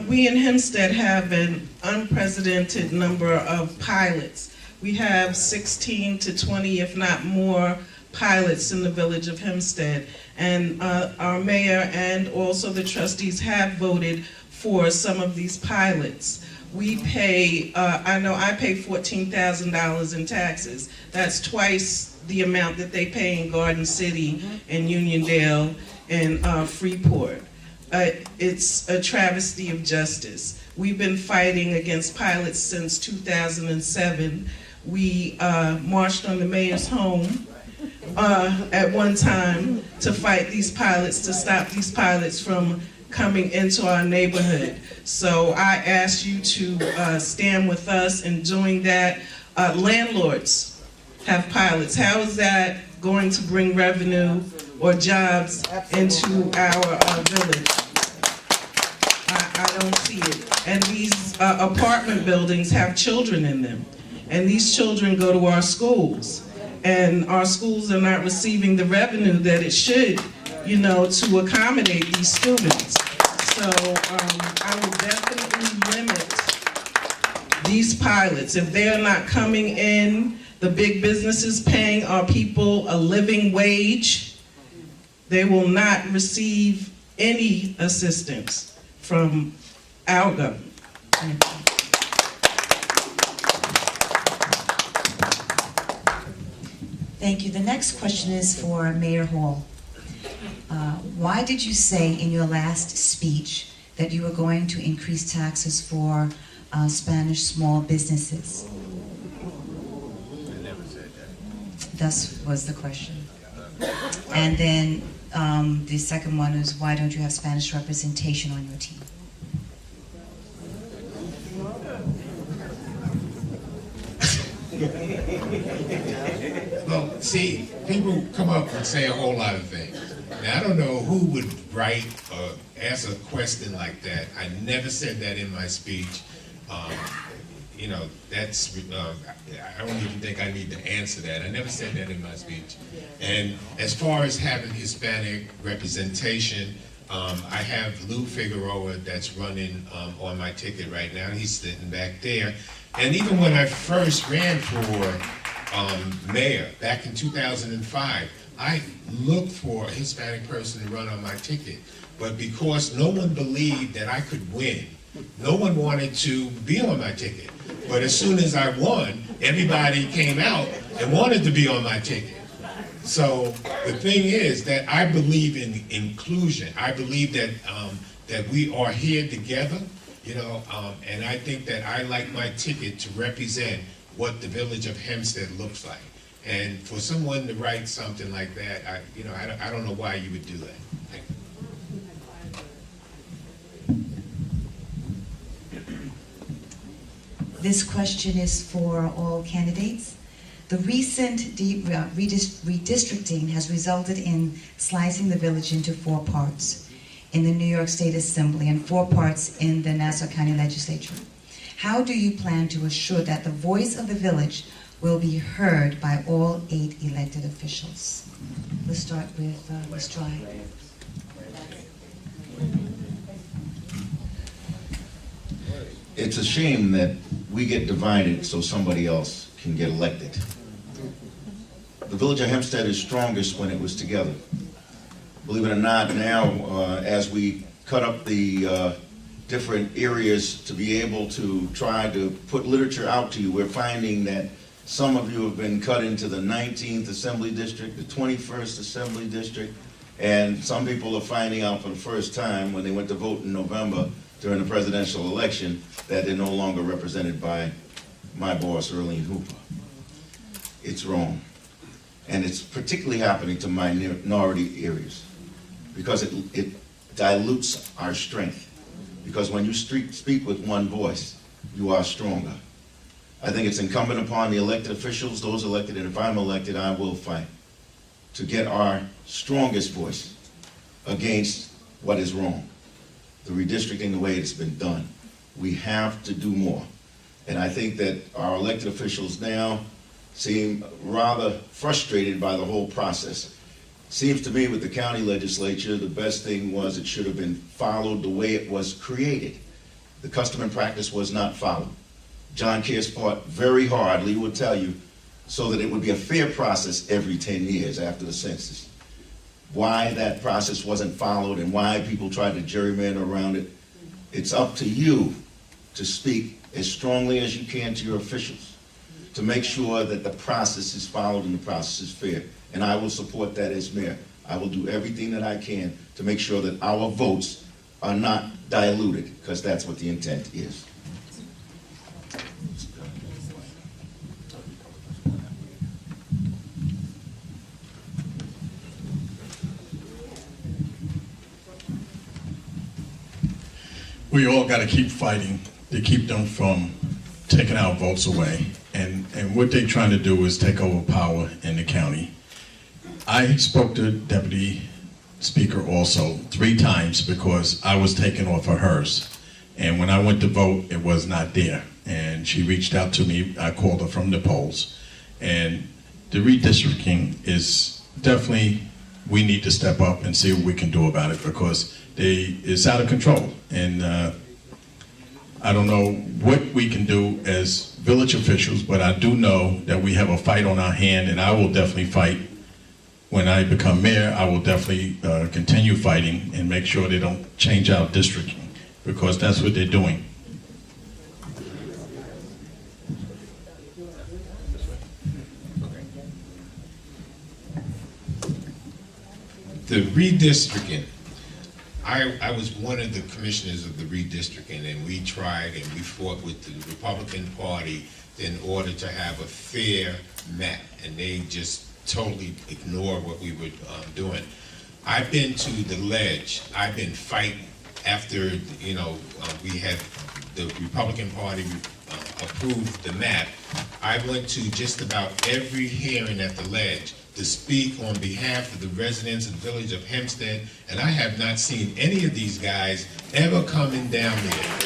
We in Hempstead have an unprecedented number of pilots. We have 16 to 20, if not more, pilots in the village of Hempstead. And our mayor and also the trustees have voted for some of these pilots. We pay, I know I pay $14,000 in taxes. That's twice the amount that they pay in Garden City and Uniondale and Freeport. It's a travesty of justice. We've been fighting against pilots since 2007. We marched on the mayor's home at one time to fight these pilots, to stop these pilots from coming into our neighborhood. So I ask you to stand with us in doing that. Landlords have pilots. How is that going to bring revenue or jobs into our village? I don't see it. And these apartment buildings have children in them. And these children go to our schools. And our schools are not receiving the revenue that it should, you know, to accommodate these students. So I will definitely limit these pilots. If they're not coming in, the big businesses paying our people a living wage, they will not receive any assistance from our government. Thank you. Thank you. The next question is for Mayor Hall. Why did you say in your last speech that you were going to increase taxes for Spanish small businesses? I never said that. That was the question. And then the second one is, why don't you have Spanish representation on your team? Well, see, people come up and say a whole lot of things. Now, I don't know who would write or ask a question like that. I never said that in my speech. You know, that's, I don't even think I need to answer that. I never said that in my speech. And as far as having Hispanic representation, I have Lou Figueroa that's running on my ticket right now. He's sitting back there. And even when I first ran for mayor back in 2005, I looked for a Hispanic person to run on my ticket. But because no one believed that I could win, no one wanted to be on my ticket. But as soon as I won, everybody came out and wanted to be on my ticket. So the thing is that I believe in inclusion. I believe that that we are here together, and I think that I like my ticket to represent what the village of Hempstead looks like. And for someone to write something like that, I don't know why you would do that. Thank you. This question is for all candidates. The recent redistricting has resulted in slicing the village into 4 parts in the New York State Assembly and 4 parts in the Nassau County Legislature. How do you plan to assure that the voice of the village will be heard by all 8 elected officials? Let's start with Ms. Drye. It's a shame that we get divided so somebody else can get elected. The village of Hempstead is strongest when it was together. Believe it or not, now as we cut up the different areas to be able to try to put literature out to you, we're finding that some of you have been cut into the 19th Assembly District, the 21st Assembly District, and some people are finding out for the first time when they went to vote in November during the presidential election that they're no longer represented by my boss, Earlene Hooper. It's wrong. And it's particularly happening to minority areas because it dilutes our strength. Because when you speak with one voice, you are stronger. I think it's incumbent upon the elected officials, those elected, and if I'm elected, I will fight to get our strongest voice against what is wrong. The redistricting, the way it's been done. We have to do more. And I think that our elected officials now seem rather frustrated by the whole process. Seems to me with the county legislature, the best thing was it should have been followed the way it was created. The custom and practice was not followed. John Kears fought very hard, Lee will tell you, so that it would be a fair process every 10 years after the census. Why that process wasn't followed and why people tried to gerrymander around it, it's up to you to speak as strongly as you can to your officials to make sure that the process is followed and the process is fair. And I will support that as mayor. I will do everything that I can to make sure that our votes are not diluted, because that's what the intent is. We all got to keep fighting to keep them from taking our votes away. And what they're trying to do is take over power in the county. I spoke to Deputy Speaker also 3 times because I was taken off of hers. And when I went to vote, it was not there. And she reached out to me. I called her from the polls. And the redistricting is definitely, we need to step up and see what we can do about it because it's out of control. And I don't know what we can do as village officials, but I do know that we have a fight on our hand, and I will definitely fight. When I become mayor, I will definitely continue fighting and make sure they don't change our districting, because that's what they're doing. The redistricting, I was one of the commissioners of the redistricting, and we tried and we fought with the Republican Party in order to have a fair map, and they just totally ignored what we were doing. I've been to the ledge. I've been fighting after, we had the Republican Party approved the map. I went to just about every hearing at the ledge to speak on behalf of the residents of the village of Hempstead, and I have not seen any of these guys ever coming down there.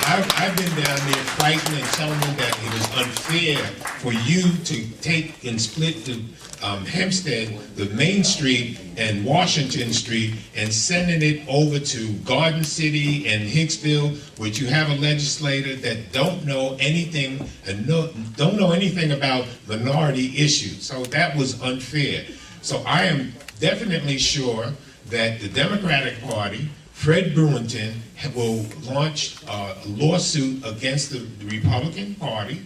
I've been down there fighting and telling them that it was unfair for you to take and split the Hempstead, the Main Street and Washington Street, and sending it over to Garden City and Hicksville, which you have a legislator that don't know anything and don't know anything about minority issues. So that was unfair. So I am definitely sure that the Democratic Party, Fred Brewington, will launch a lawsuit against the Republican Party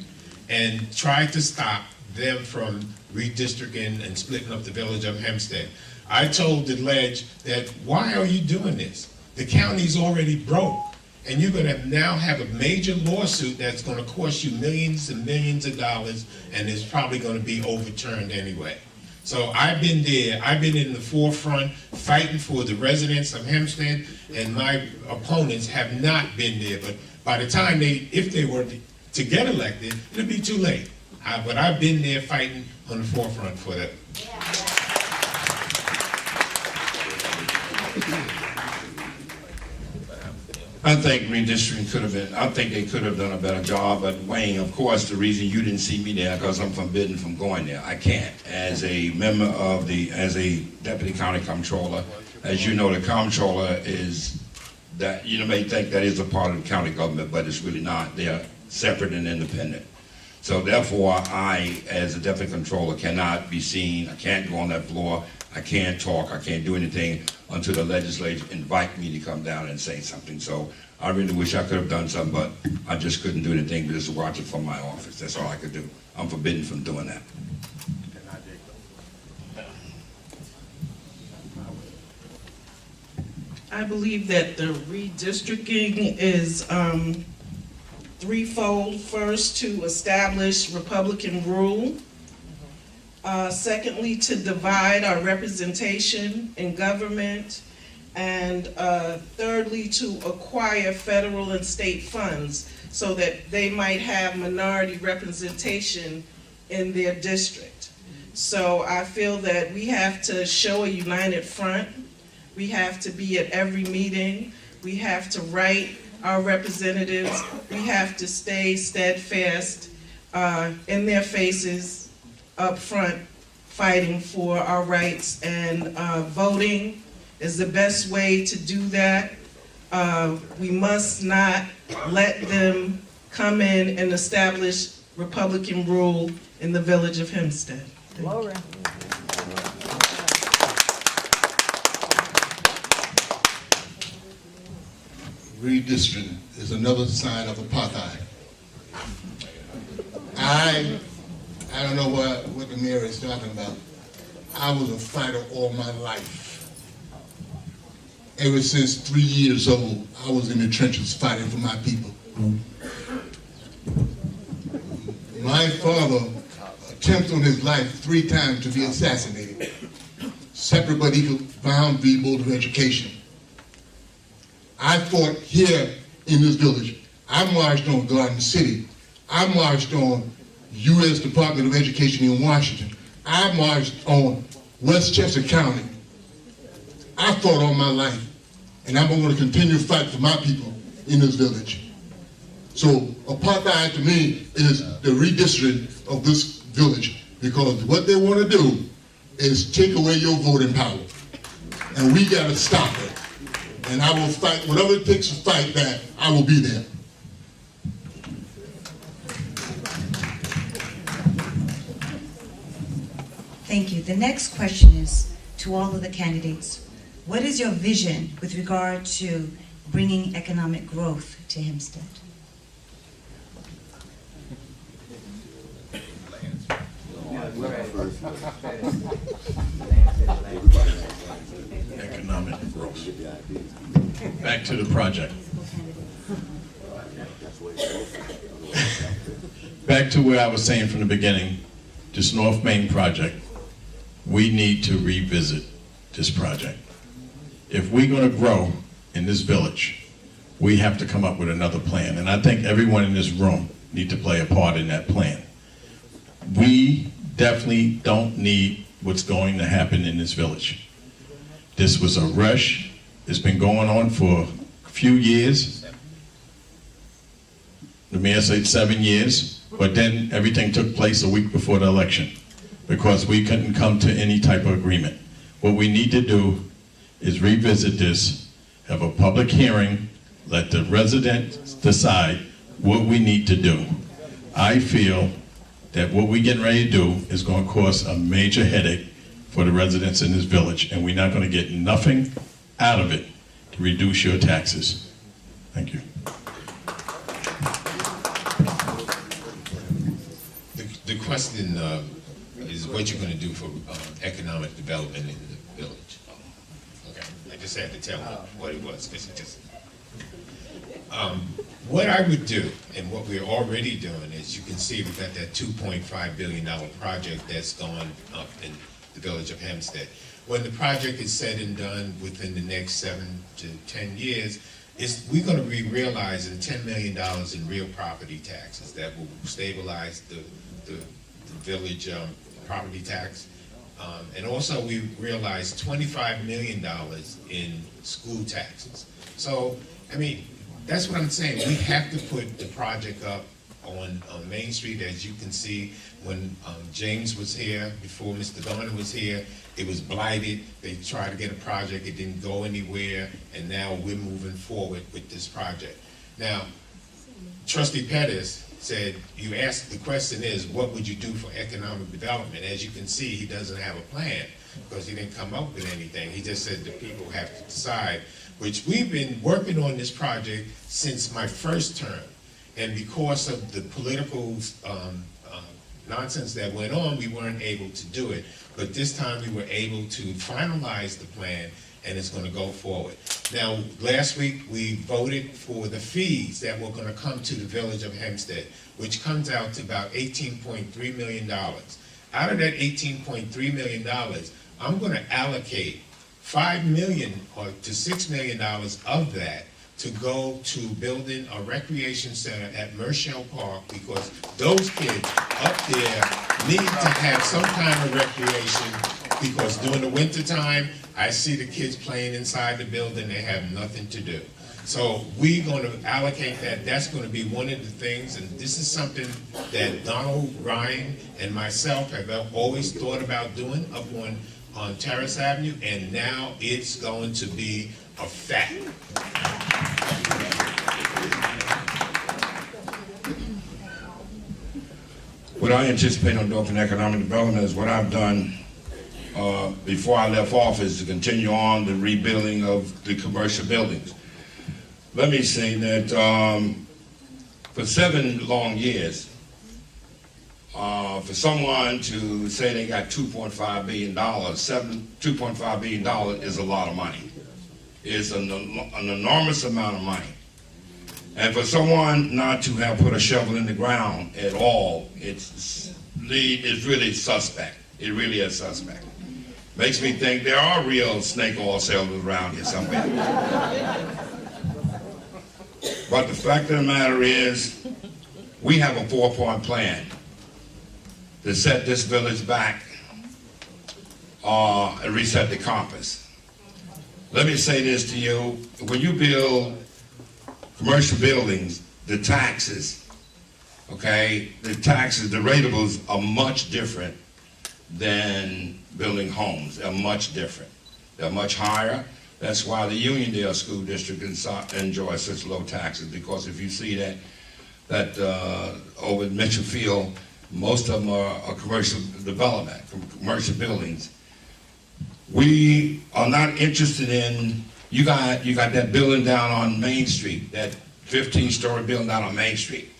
and try to stop them from redistricting and splitting up the village of Hempstead. I told the ledge that, why are you doing this? The county's already broke, and you're gonna now have a major lawsuit that's gonna cost you millions and millions of dollars, and it's probably gonna be overturned anyway. So I've been there, I've been in the forefront fighting for the residents of Hempstead, and my opponents have not been there. But by the time if they were to get elected, it'll be too late. But I've been there fighting on the forefront for that. I think redistricting could have been, I think they could have done a better job, but Wayne, of course, the reason you didn't see me there, because I'm forbidden from going there. I can't. As a member of as a deputy county comptroller, as you know, the comptroller is, that you may think that is a part of the county government, but it's really not. They are separate and independent. So therefore, I, as a deputy controller, cannot be seen. I can't go on that floor. I can't talk. I can't do anything until the legislature invite me to come down and say something. So I really wish I could have done something, but I just couldn't do anything but just watch it from my office. That's all I could do. I'm forbidden from doing that. I believe that the redistricting is threefold. First, to establish Republican rule. Secondly, to divide our representation in government. And thirdly, to acquire federal and state funds so that they might have minority representation in their district. So I feel that we have to show a united front. We have to be at every meeting. We have to write our representatives. We have to stay steadfast in their faces up front, fighting for our rights, and voting is the best way to do that. We must not let them come in and establish Republican rule in the village of Hempstead. Glory. Redistricting is another sign of apartheid. I don't know what the mayor is talking about. I was a fighter all my life. Ever since 3 years old, I was in the trenches fighting for my people. My father attempted on his life 3 times to be assassinated. Separate but equal, bound v. Board of Education. I fought here in this village. I marched on Garden City. I marched on U.S. Department of Education in Washington. I marched on Westchester County. I fought all my life, and I'm going to continue to fight for my people in this village. So apartheid to me is the redistricting of this village, because what they want to do is take away your voting power, and we got to stop it. And I will fight, whatever it takes to fight that, I will be there. Thank you. The next question is to all of the candidates. What is your vision with regard to bringing economic growth to Hempstead? Economic growth. Back to the project. Back to where I was saying from the beginning, this North Main project, we need to revisit this project. If we're going to grow in this village, we have to come up with another plan. And I think everyone in this room need to play a part in that plan. We definitely don't need what's going to happen in this village. This was a rush. It's been going on for a few years. The mayor said 7 years, but then everything took place a week before the election because we couldn't come to any type of agreement. What we need to do is revisit this, have a public hearing, let the residents decide what we need to do. I feel that what we're getting ready to do is going to cause a major headache for the residents in this village, and we're not going to get nothing out of it to reduce your taxes. Thank you. The question is what you're gonna do for economic development in the village. Okay, I just had to tell him what it was, because it just... what I would do, and what we're already doing, is you can see we've got that $2.5 billion project that's going up in the village of Hempstead. When the project is said and done within the next 7 to 10 years, we're going to be realizing $10 million in real property taxes that will stabilize the village property tax. And also we realized $25 million in school taxes. So, I mean, that's what I'm saying. We have to put the project up on Main Street. As you can see, when James was here, before Mr. Garner was here, it was blighted. They tried to get a project, it didn't go anywhere, and now we're moving forward with this project. Now, Trustee Pettus said, you asked, the question is, what would you do for economic development? As you can see, he doesn't have a plan, because he didn't come up with anything. He just said the people have to decide, which we've been working on this project since my first term. And because of the political nonsense that went on, we weren't able to do it. But this time we were able to finalize the plan, and it's going to go forward. Now, last week we voted for the fees that were going to come to the village of Hempstead, which comes out to about $18.3 million. Out of that $18.3 million, I'm going to allocate $5 million or to $6 million of that to go to building a recreation center at Mershell Park, because those kids up there need to have some kind of recreation, because during the winter time, I see the kids playing inside the building, they have nothing to do. So we're going to allocate that. That's going to be one of the things, and this is something that Donald, Ryan, and myself have always thought about doing up on Terrace Avenue, and now it's going to be a fact. What I anticipate on doing for economic development is what I've done before I left office, to continue on the rebuilding of the commercial buildings. Let me say that for 7 long years, for someone to say they got $2.5 billion, $2.5 billion is a lot of money. It's an enormous amount of money. And for someone not to have put a shovel in the ground at all, it's really suspect. It really is suspect. Makes me think there are real snake oil salesmen around here somewhere. But the fact of the matter is, we have a 4-point plan to set this village back and reset the compass. Let me say this to you: when you build commercial buildings, the taxes, okay, the ratables are much different than building homes. They're much different. They're much higher. That's why the Uniondale School District enjoys such low taxes, because if you see that over in Mitchell Field, most of them are commercial development, commercial buildings. We are not interested in, you got that building down on Main Street, that 15-story building down on Main Street.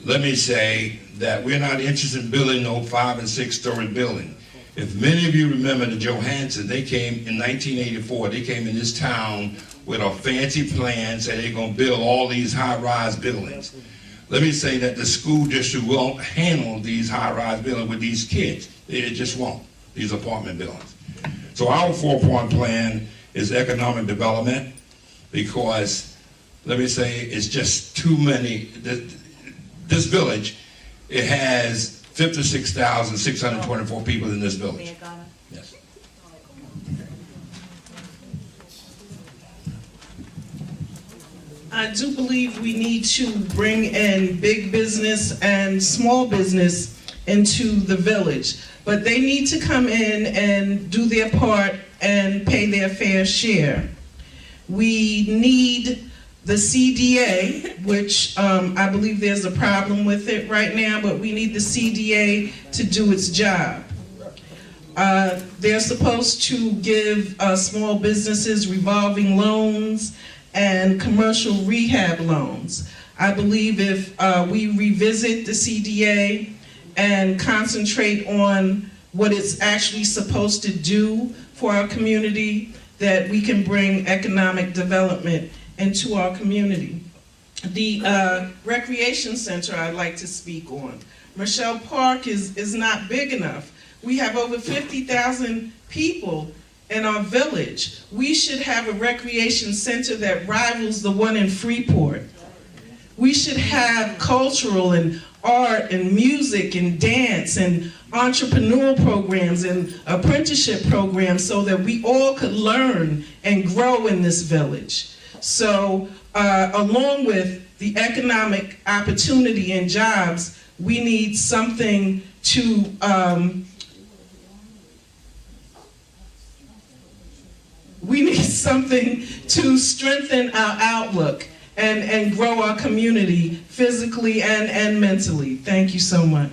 Let me say that we're not interested in building no 5- and 6-story building. If many of you remember the Johansson, they came in 1984, they came in this town with a fancy plan, said they're gonna build all these high-rise buildings. Let me say that the school district won't handle these high-rise buildings with these kids. It just won't, these apartment buildings. So our 4-point plan is economic development, because, let me say, it's just too many. This village, it has 56,624 people in this village. Yes. I do believe we need to bring in big business and small business into the village, but they need to come in and do their part and pay their fair share. We need the CDA, which I believe there's a problem with it right now, but we need the CDA to do its job. They're supposed to give small businesses revolving loans and commercial rehab loans. I believe if we revisit the CDA and concentrate on what it's actually supposed to do for our community, that we can bring economic development into our community. The recreation center I'd like to speak on. Michelle Park is not big enough. We have over 50,000 people in our village. We should have a recreation center that rivals the one in Freeport. We should have cultural and art and music and dance and entrepreneurial programs and apprenticeship programs so that we all could learn and grow in this village. So along with the economic opportunity and jobs, we need something to strengthen our outlook and grow our community physically and mentally. Thank you so much.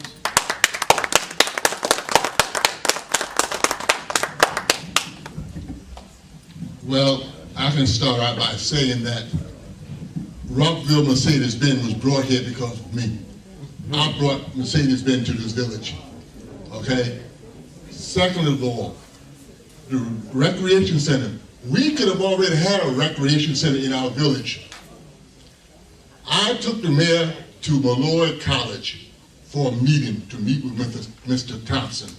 Well, I can start out by saying that Rockville Mercedes-Benz was brought here because of me. I brought Mercedes-Benz to this village, okay? Second of all, the recreation center. We could have already had a recreation center in our village. I took the mayor to Malloy College for a meeting to meet with Mr. Thompson.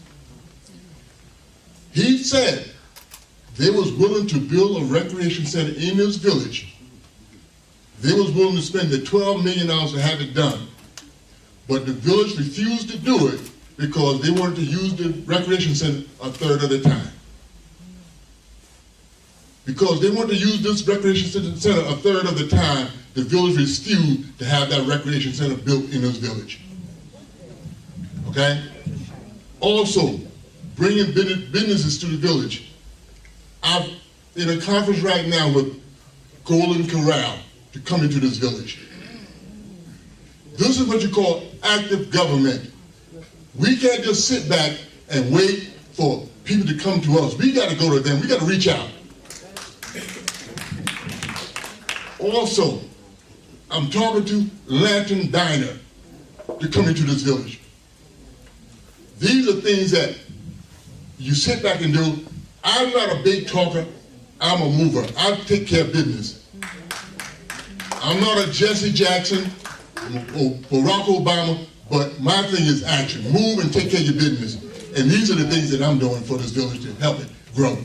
He said they was willing to build a recreation center in this village. They was willing to spend the $12 million to have it done. But the village refused to do it because they wanted to use the recreation center a third of the time. Because they wanted to use this recreation center a third of the time, the village refused to have that recreation center built in this village. Okay? Also, bringing businesses to the village. I'm in a conference right now with Golden Corral to come into this village. This is what you call active government. We can't just sit back and wait for people to come to us. We got to go to them. We got to reach out. Also, I'm talking to Lantern Diner to come into this village. These are things that you sit back and do. I'm not a big talker. I'm a mover. I take care of business. I'm not a Jesse Jackson or Barack Obama, but my thing is action. Move and take care of your business. And these are the things that I'm doing for this village to help it grow.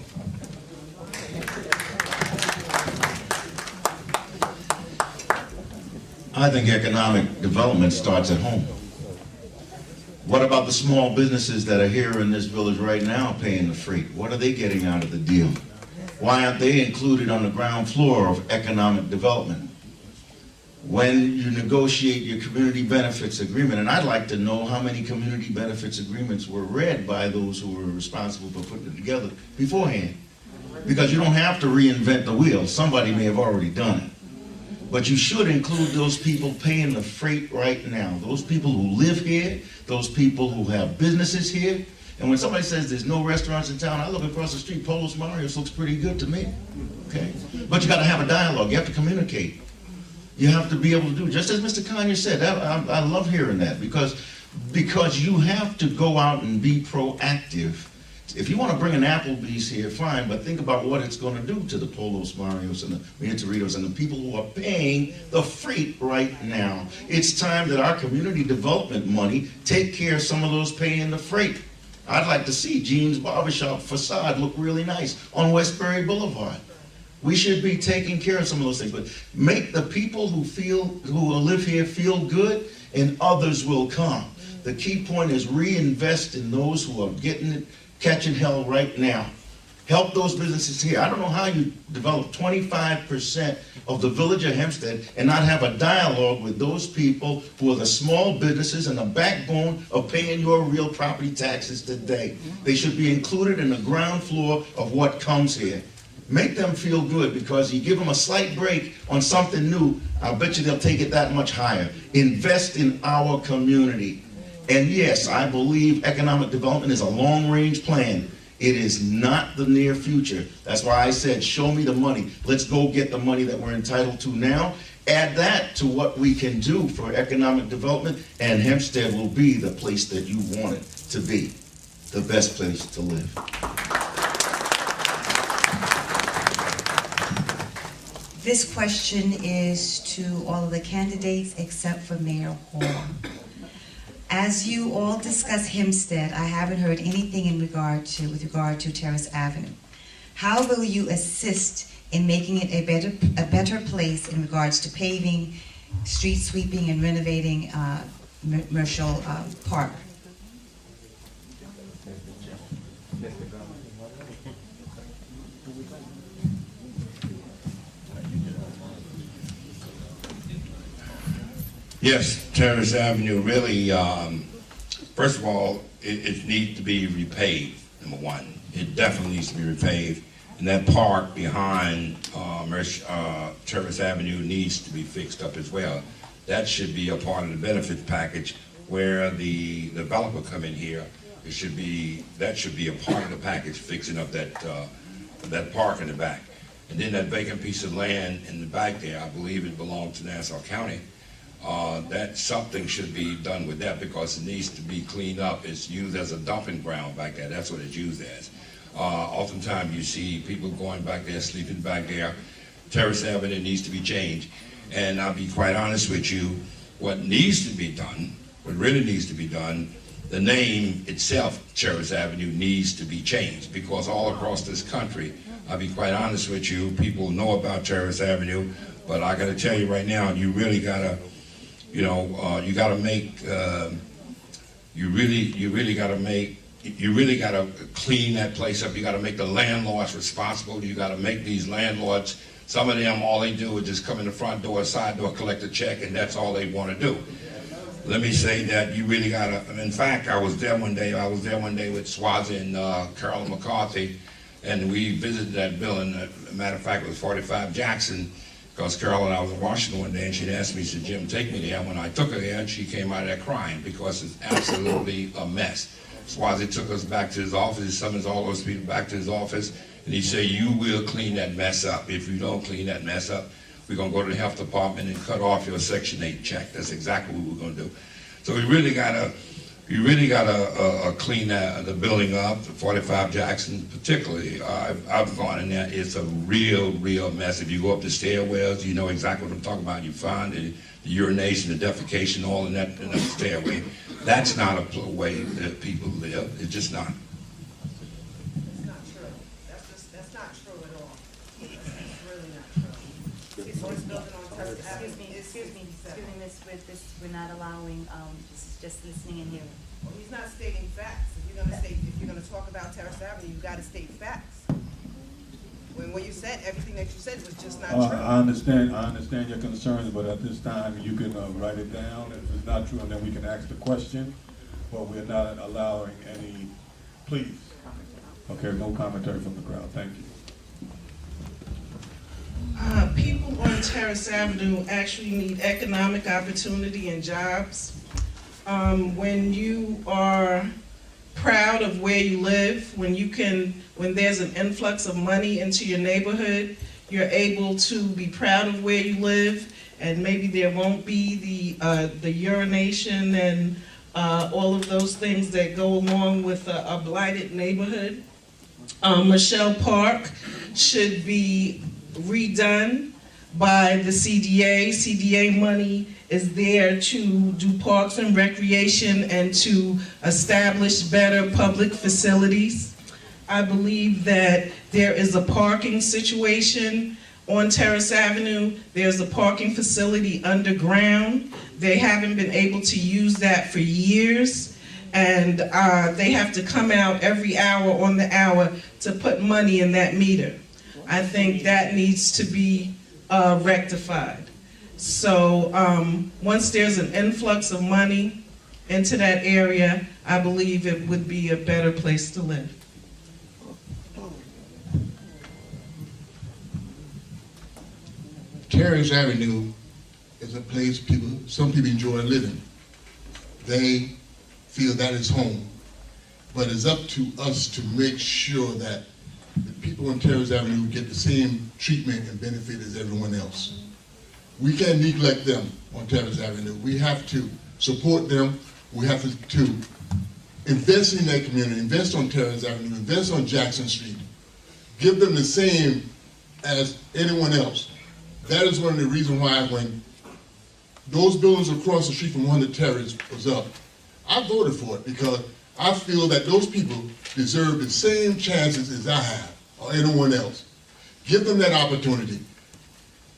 I think economic development starts at home. What about the small businesses that are here in this village right now paying the freight? What are they getting out of the deal? Why aren't they included on the ground floor of economic development? When you negotiate your community benefits agreement, and I'd like to know how many community benefits agreements were read by those who were responsible for putting it together beforehand. Because you don't have to reinvent the wheel. Somebody may have already done it. But you should include those people paying the freight right now. Those people who live here, those people who have businesses here. And when somebody says there's no restaurants in town, I look across the street, Polos Marios looks pretty good to me. Okay? But you got to have a dialogue. You have to communicate. You have to be able to do, just as Mr. Conyers said, I love hearing that because you have to go out and be proactive. If you want to bring an Applebee's here, fine, but think about what it's going to do to the Polos Marios and the Mintoritos and the people who are paying the freight right now. It's time that our community development money take care of some of those paying the freight. I'd like to see Jean's Barbershop facade look really nice on Westbury Boulevard. We should be taking care of some of those things, but make the people who live here feel good, and others will come. The key point is reinvest in those who are catching hell right now. Help those businesses here. I don't know how you develop 25% of the village of Hempstead and not have a dialogue with those people who are the small businesses and the backbone of paying your real property taxes today. They should be included in the ground floor of what comes here. Make them feel good, because you give them a slight break on something new, I'll bet you they'll take it that much higher. Invest in our community. And yes, I believe economic development is a long-range plan. It is not the near future. That's why I said, show me the money. Let's go get the money that we're entitled to now Add that to what we can do for economic development, and Hempstead will be the place that you want it to be, the best place to live. This question is to all of the candidates except for Mayor Hall. As you all discuss Hempstead, I haven't heard anything with regard to Terrace Avenue. How will you assist in making it a better place in regards to paving, street sweeping, and renovating Marshall Park? Yes, Terrace Avenue really, first of all, it needs to be repaved, number one. It definitely needs to be repaved. And that park behind Terrace Avenue needs to be fixed up as well. That should be a part of the benefits package where the developer come in here. That should be a part of the package, fixing up that park in the back. And then that vacant piece of land in the back there, I believe it belongs to Nassau County. That something should be done with that because it needs to be cleaned up. It's used as a dumping ground back there. That's what it's used as. Oftentimes you see people going back there, sleeping back there. Terrace Avenue needs to be changed. And I'll be quite honest with you, what needs to be done, what really needs to be done, the name itself, Terrace Avenue, needs to be changed because all across this country, I'll be quite honest with you, people know about Terrace Avenue, but I gotta tell you right now, you really gotta, you gotta make, you really gotta clean that place up. You gotta make the landlords responsible. You gotta make these landlords, some of them, all they do is just come in the front door, side door, collect a check, and that's all they wanna do. Let me say that you really gotta, in fact, I was there one day with Swazi and Carolyn McCarthy, and we visited that building. Matter of fact, it was 45 Jackson, because Carol and I was in Washington one day, and she'd asked me, she said, Jim, take me there. When I took her there, and she came out of there crying because it's absolutely a mess. Swazi took us back to his office. He summons all those people back to his office, and he said, you will clean that mess up. If you don't clean that mess up, we're going to go to the health department and cut off your Section 8 check. That's exactly what we're going to do. So we really got to clean the building up, the 45 Jackson particularly. I've gone in there. It's a real mess. If you go up the stairwells, you know exactly what I'm talking about. You find the urination, the defecation, all in that stairway. That's not a way that people live. It's just not. That's not true. That's not true at all. That's really not true. Excuse me, Miss, we're not allowing, just listening and hearing. Well, he's not stating facts. If you're gonna talk about Terrace Avenue, you've gotta state facts. When what you said, everything that you said was just not true. I understand your concerns, but at this time, you can write it down if it's not true, and then we can ask the question, but we're not allowing any, please. Okay, no commentary from the crowd, thank you. People on Terrace Avenue actually need economic opportunity and jobs. When you are proud of where you live, when there's an influx of money into your neighborhood, you're able to be proud of where you live, and maybe there won't be the urination and all of those things that go along with a blighted neighborhood. Michelle Park should be redone by the CDA. CDA money is there to do parks and recreation and to establish better public facilities. I believe that there is a parking situation on Terrace Avenue. There's a parking facility underground. They haven't been able to use that for years, and they have to come out every hour on the hour to put money in that meter. I think that needs to be rectified. So once there's an influx of money into that area, I believe it would be a better place to live. Terrace Avenue is a place some people enjoy living. They feel that is home. But it's up to us to make sure that the people on Terrace Avenue get the same treatment and benefit as everyone else. We can't neglect them on Terrace Avenue. We have to support them. We have to invest in that community, invest on Terrace Avenue, invest on Jackson Street. Give them the same as anyone else. That is one of the reasons why when those buildings across the street from 100 Terrace was up, I voted for it because I feel that those people deserve the same chances as I have or anyone else. Give them that opportunity.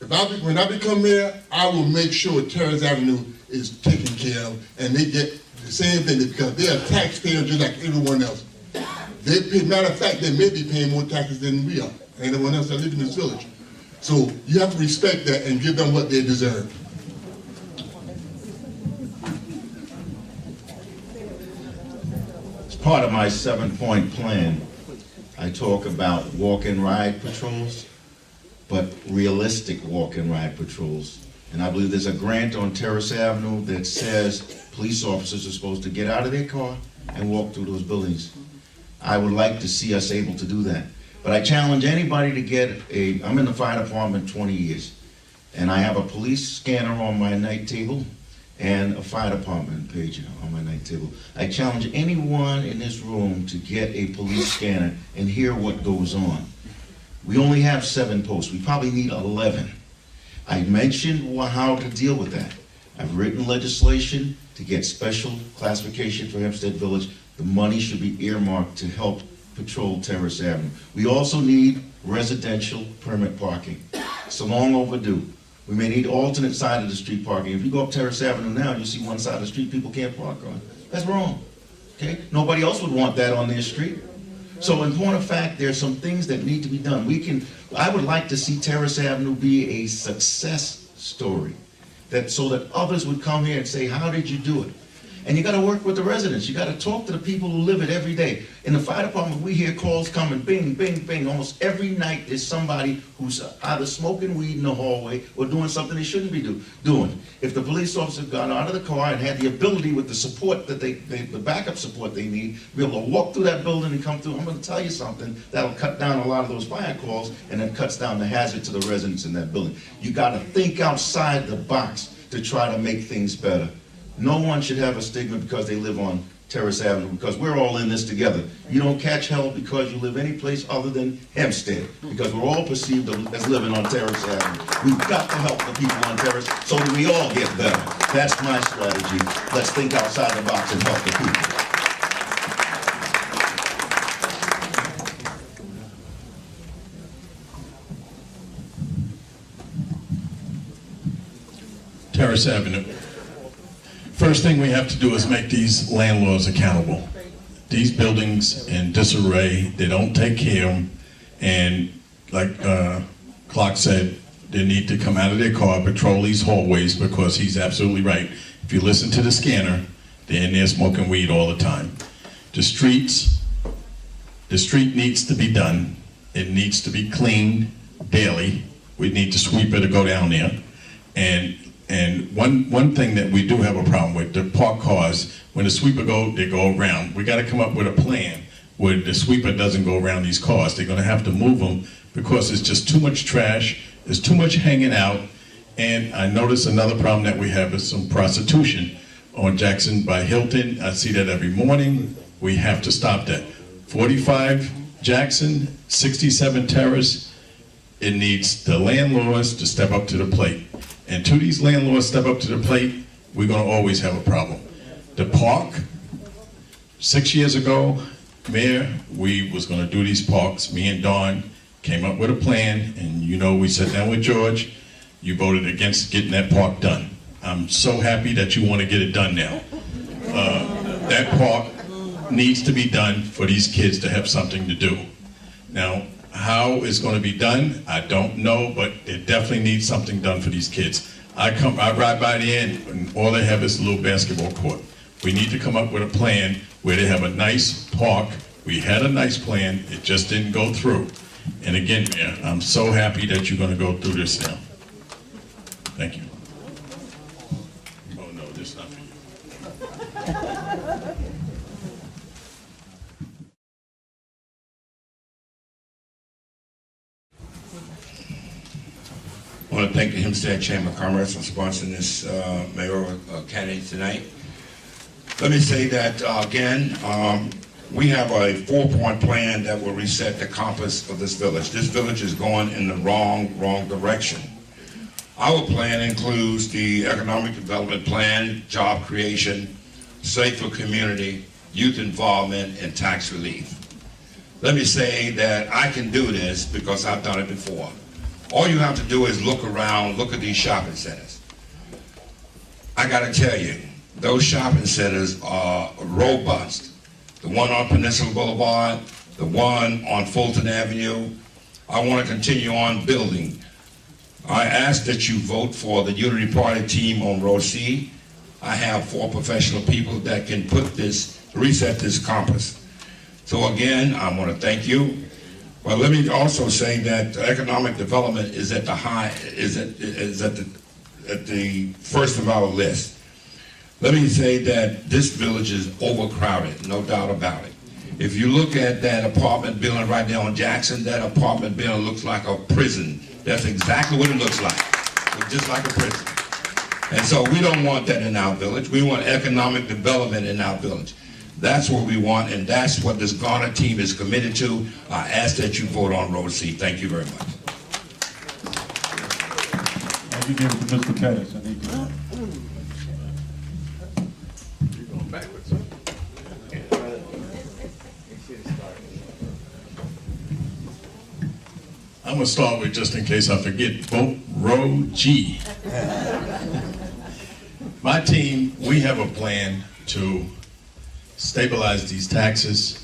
When I become mayor, I will make sure Terrace Avenue is taken care of and they get the same thing because they are taxpayers just like everyone else. Matter of fact, they may be paying more taxes than we are, anyone else that lives in this village. So you have to respect that and give them what they deserve. As part of my 7-point plan, I talk about walk and ride patrols, but realistic walk and ride patrols. And I believe there's a grant on Terrace Avenue that says police officers are supposed to get out of their car and walk through those buildings. I would like to see us able to do that. But I challenge anybody to get I'm in the fire department 20 years, and I have a police scanner on my night table and a fire department pager on my night table. I challenge anyone in this room to get a police scanner and hear what goes on. We only have 7 posts. We probably need 11. I mentioned how to deal with that. I've written legislation to get special classification for Hempstead Village. The money should be earmarked to help patrol Terrace Avenue. We also need residential permit parking. It's long overdue. We may need alternate side of the street parking. If you go up Terrace Avenue now, you see one side of the street people can't park on. That's wrong, okay? Nobody else would want that on their street. So in point of fact, there are some things that need to be done. I would like to see Terrace Avenue be a success story, so that others would come here and say, how did you do it? And you gotta work with the residents. You gotta talk to the people who live it every day. In the fire department, we hear calls coming, bing, bing, bing. Almost every night there's somebody who's either smoking weed in the hallway or doing something they shouldn't be doing. If the police officer got out of the car and had the ability with the support that the backup support they need, be able to walk through that building and come through, I'm gonna tell you something, that'll cut down a lot of those fire calls and then cuts down the hazard to the residents in that building. You gotta think outside the box to try to make things better. No one should have a stigma because they live on Terrace Avenue, because we're all in this together. You don't catch hell because you live any place other than Hempstead, because we're all perceived as living on Terrace Avenue. We've got to help the people on Terrace so that we all get better. That's my strategy. Let's think outside the box and help the people. Terrace Avenue. First thing we have to do is make these landlords accountable. These buildings in disarray, they don't take care of them, and like Clark said, they need to come out of their car, patrol these hallways, because he's absolutely right. If you listen to the scanner, they're in there smoking weed all the time. The street needs to be done. It needs to be cleaned daily. We need to sweep it or go down there. And one thing that we do have a problem with, the parked cars, when the sweeper they go around. We gotta come up with a plan where the sweeper doesn't go around these cars. They're gonna have to move them because it's just too much trash, there's too much hanging out. And I notice another problem that we have is some prostitution on Jackson by Hilton. I see that every morning. We have to stop that. 45 Jackson, 67 Terrace, it needs the landlords to step up to the plate. And till these landlords step up to the plate, we're gonna always have a problem. The park, 6 years ago, Mayor, we was gonna do these parks. Me and Dawn came up with a plan, and we sat down with George. You voted against getting that park done. I'm so happy that you wanna get it done now. That park needs to be done for these kids to have something to do. Now, how it's going to be done, I don't know, but it definitely needs something done for these kids. I ride by the end, and all they have is a little basketball court. We need to come up with a plan where they have a nice park. We had a nice plan, it just didn't go through. And again, Mayor, I'm so happy that you're going to go through this now. Thank you. Oh no, this is not for you. I want to thank the Hempstead Chamber of Commerce for sponsoring this mayoral candidate tonight. Let me say that again, we have a 4-point plan that will reset the compass of this village. This village is going in the wrong direction. Our plan includes the economic development plan, job creation, safer community, youth involvement, and tax relief. Let me say that I can do this because I've done it before. All you have to do is look around, look at these shopping centers. I gotta tell you, those shopping centers are robust. The one on Peninsula Boulevard, the one on Fulton Avenue. I want to continue on building. I ask that you vote for the Unity Party team on Row C. I have 4 professional people that can reset this compass. So again, I want to thank you. But let me also say that economic development is at the first of our list. Let me say that this village is overcrowded, no doubt about it. If you look at that apartment building right there on Jackson, that apartment building looks like a prison. That's exactly what it looks like, just like a prison. And so we don't want that in our village. We want economic development in our village. That's what we want, and that's what this Garner team is committed to. I ask that you vote on Row C. Thank you very much. You give it to Mr. Pettus. I need to. I'm gonna start with, just in case I forget, vote Row G. My team, we have a plan to stabilize these taxes,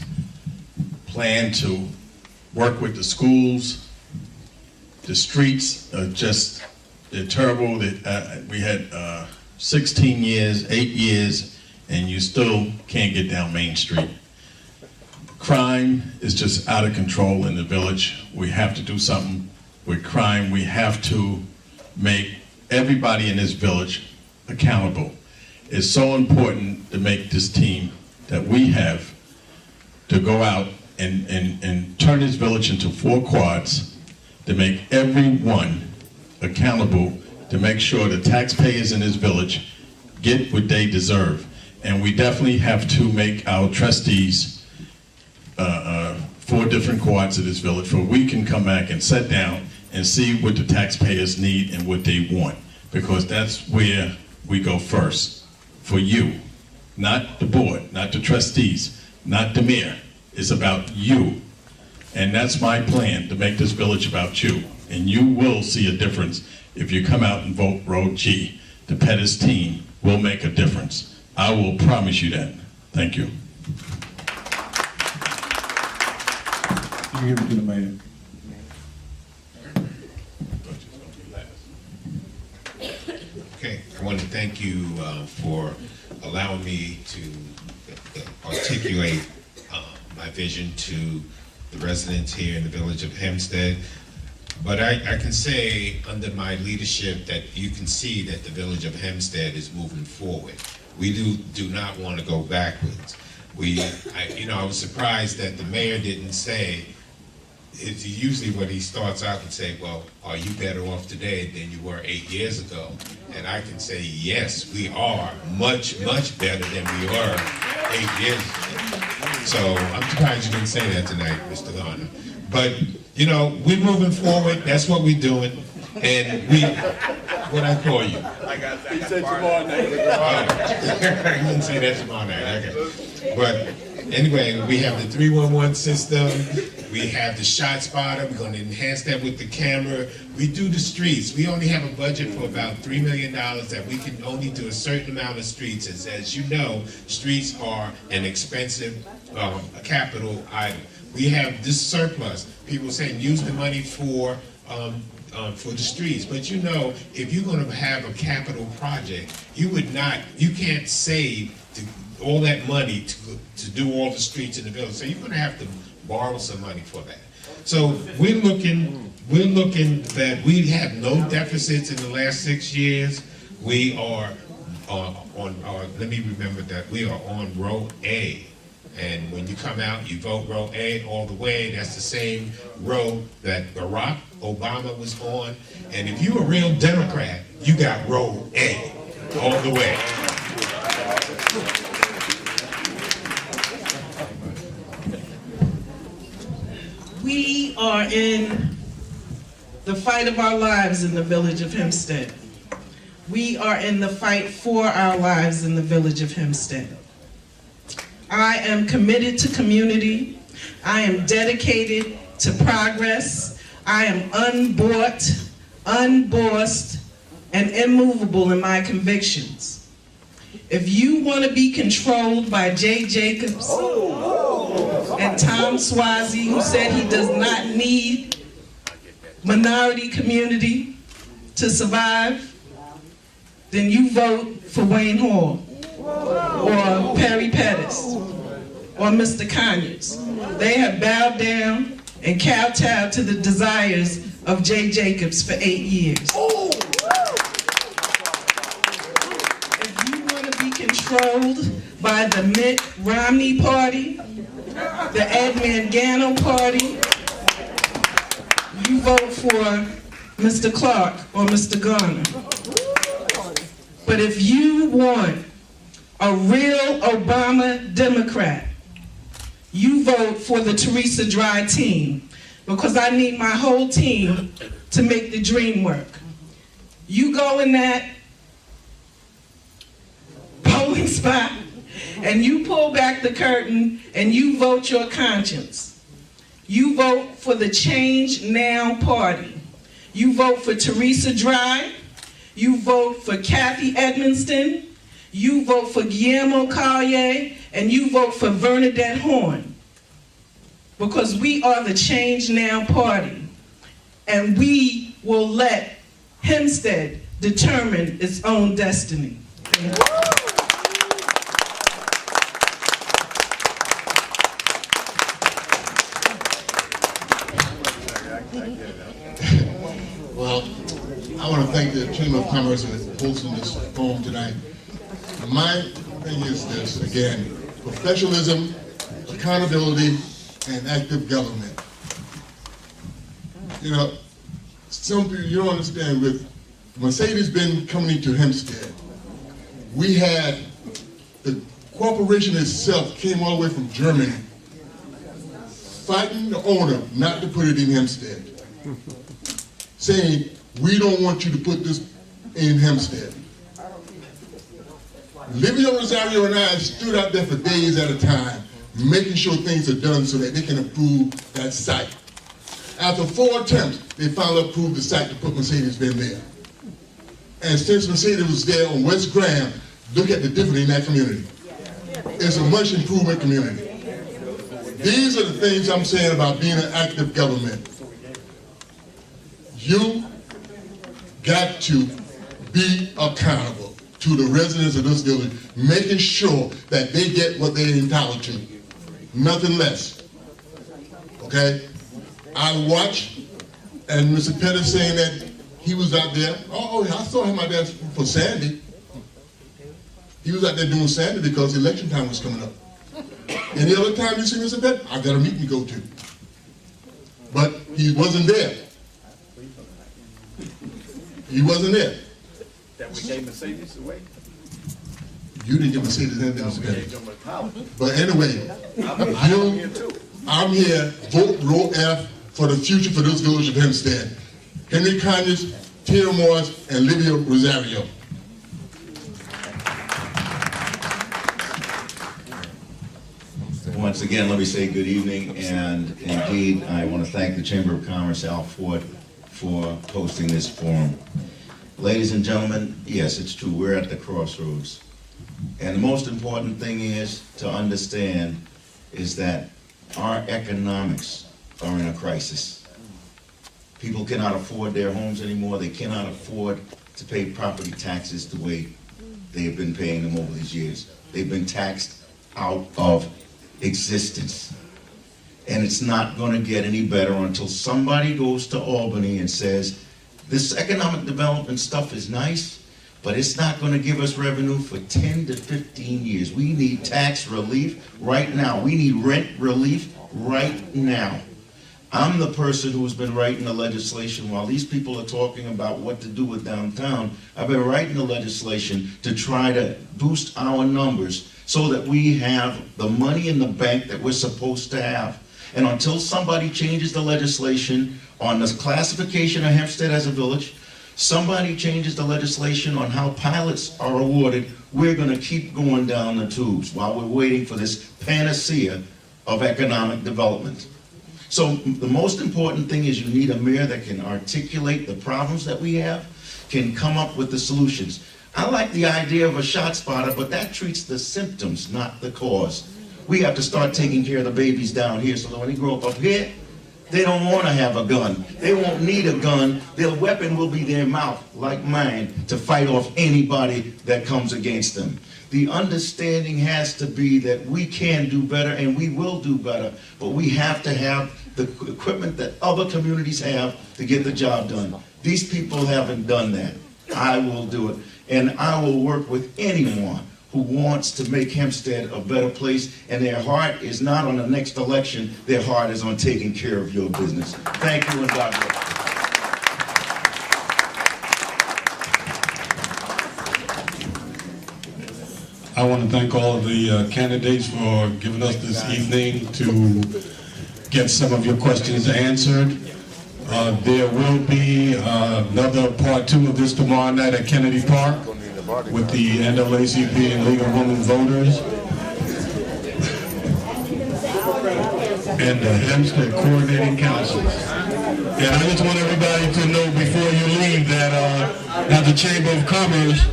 plan to work with the schools. The streets are they're terrible. We had 16 years, 8 years, and you still can't get down Main Street. Crime is just out of control in the village. We have to do something with crime. We have to make everybody in this village accountable. It's so important to make this team that we have to go out and turn this village into 4 quads, to make everyone accountable, to make sure the taxpayers in this village get what they deserve. And we definitely have to make our trustees 4 different quads of this village, where we can come back and sit down and see what the taxpayers need and what they want, because that's where we go first. For you, not the board, not the trustees, not the mayor. It's about you. And that's my plan, to make this village about you. And you will see a difference if you come out and vote Row G. The Pettus team will make a difference. I will promise you that. Thank you. You give it to the mayor. Okay, I want to thank you for allowing me to articulate my vision to the residents here in the village of Hempstead. But I can say, under my leadership, that you can see that the village of Hempstead is moving forward. We do not want to go backwards. I was surprised that the mayor didn't say. It's usually when he starts out and say, well, are you better off today than you were 8 years ago? And I can say, yes, we are much, much better than we were 8 years ago. So I'm surprised you didn't say that tonight, Mr. Garner. But, we're moving forward. That's what we're doing. And what I call you? He said tomorrow night. I didn't say that tomorrow night, okay. But anyway, we have the 311 system. We have the shot spotter. We're going to enhance that with the camera. We do the streets. We only have a budget for about $3 million that we can only do a certain amount of streets. As you know, streets are an expensive capital item. We have this surplus. People saying use the money for the streets. But if you're going to have a capital project, you can't save all that money to do all the streets in the village. So you're going to have to borrow some money for that. So we're looking that we have no deficits in the last 6 years. We are let me remember that we are on Row A. And when you come out, you vote row A all the way. That's the same row that Barack Obama was on. And if you're a real Democrat, you got row A all the way. We are in the fight of our lives in the village of Hempstead. We are in the fight for our lives in the village of Hempstead. I am committed to community. I am dedicated to progress. I am unbought, unbossed, and immovable in my convictions. If you want to be controlled by Jay Jacobs and Tom Swazi, who said he does not need minority community to survive, then you vote for Wayne Hall, or Perry Pettus, or Mr. Conyers. They have bowed down and kowtowed to the desires of Jay Jacobs for 8 years. If you want to be controlled by the Mitt Romney party, the Ed Mangano party, you vote for Mr. Clark or Mr. Garner. But if you want a real Obama Democrat, you vote for the Theresea team, because I need my whole team to make the dream work. You go in that polling spot and you pull back the curtain and you vote your conscience. You vote for the Change Now party. You vote for Theresea. You vote for Kathy Edmonston. You vote for Guillermo Collier, and you vote for Bernadette Horn. Because we are the Change Now party, and we will let Hempstead determine its own destiny. Well, I want to thank the Chamber of Commerce for hosting this forum tonight. My thing is this, again, professionalism, accountability, and active government. You know, some people, you don't understand, with Mercedes-Benz coming to Hempstead, we had, the corporation itself came all the way from Germany, fighting the owner not to put it in Hempstead, saying, we don't want you to put this in Hempstead. Livio Rosario and I stood out there for days at a time, making sure things are done so that they can approve that site. After 4 attempts, they finally approved the site to put Mercedes-Benz there. And since Mercedes was there on West Graham, look at the difference in that community. It's a much improvement community. These are the things I'm saying about being an active government. You got to be accountable to the residents of this village, making sure that they get what they're entitled to. Nothing less. Okay? I watched, and Mr. Pettus saying that he was out there. Oh, I saw him out there for Sandy. He was out there doing Sandy because election time was coming up. Any other time you see Mr. Pettus, I got a meeting to go to. But he wasn't there. He wasn't there. That we gave Mercedes away? You didn't give Mercedes anything, Mr. Pettus. But anyway, I'm here, vote row F for the future for this village of Hempstead. Henry Conyers, Tia Morris, and Livio Rosario. Once again, let me say good evening, and indeed, I want to thank the Chamber of Commerce, Al Ford, for hosting this forum. Ladies and gentlemen, yes, it's true, we're at the crossroads. And the most important thing is to understand is that our economics are in a crisis. People cannot afford their homes anymore. They cannot afford to pay property taxes the way they have been paying them over these years. They've been taxed out of existence. And it's not going to get any better until somebody goes to Albany and says, this economic development stuff is nice, but it's not going to give us revenue for 10 to 15 years. We need tax relief right now. We need rent relief right now. I'm the person who's been writing the legislation while these people are talking about what to do with downtown. I've been writing the legislation to try to boost our numbers so that we have the money in the bank that we're supposed to have. And until somebody changes the legislation on the classification of Hempstead as a village, somebody changes the legislation on how pilots are awarded, we're going to keep going down the tubes while we're waiting for this panacea of economic development. So the most important thing is you need a mayor that can articulate the problems that we have, can come up with the solutions. I like the idea of a shot spotter, but that treats the symptoms, not the cause. We have to start taking care of the babies down here so that when they grow up here, they don't want to have a gun. They won't need a gun. Their weapon will be their mouth, like mine, to fight off anybody that comes against them. The understanding has to be that we can do better and we will do better, but we have to have the equipment that other communities have to get the job done. These people haven't done that. I will do it, and I will work with anyone who wants to make Hempstead a better place, and their heart is not on the next election, their heart is on taking care of your business. Thank you, and God bless. I want to thank all of the candidates for giving us this evening to get some of your questions answered. There will be another part 2 of this tomorrow night at Kennedy Park with the NAACP and League of Women Voters and the Hempstead Coordinating Councils. And I just want everybody to know before you leave that at the Chamber of Commerce,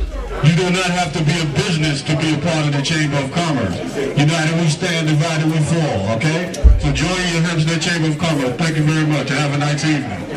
you do not have to be a business to be a part of the Chamber of Commerce. United we stand, divided we fall, okay? So join the Hempstead Chamber of Commerce. Thank you very much. Have a nice evening.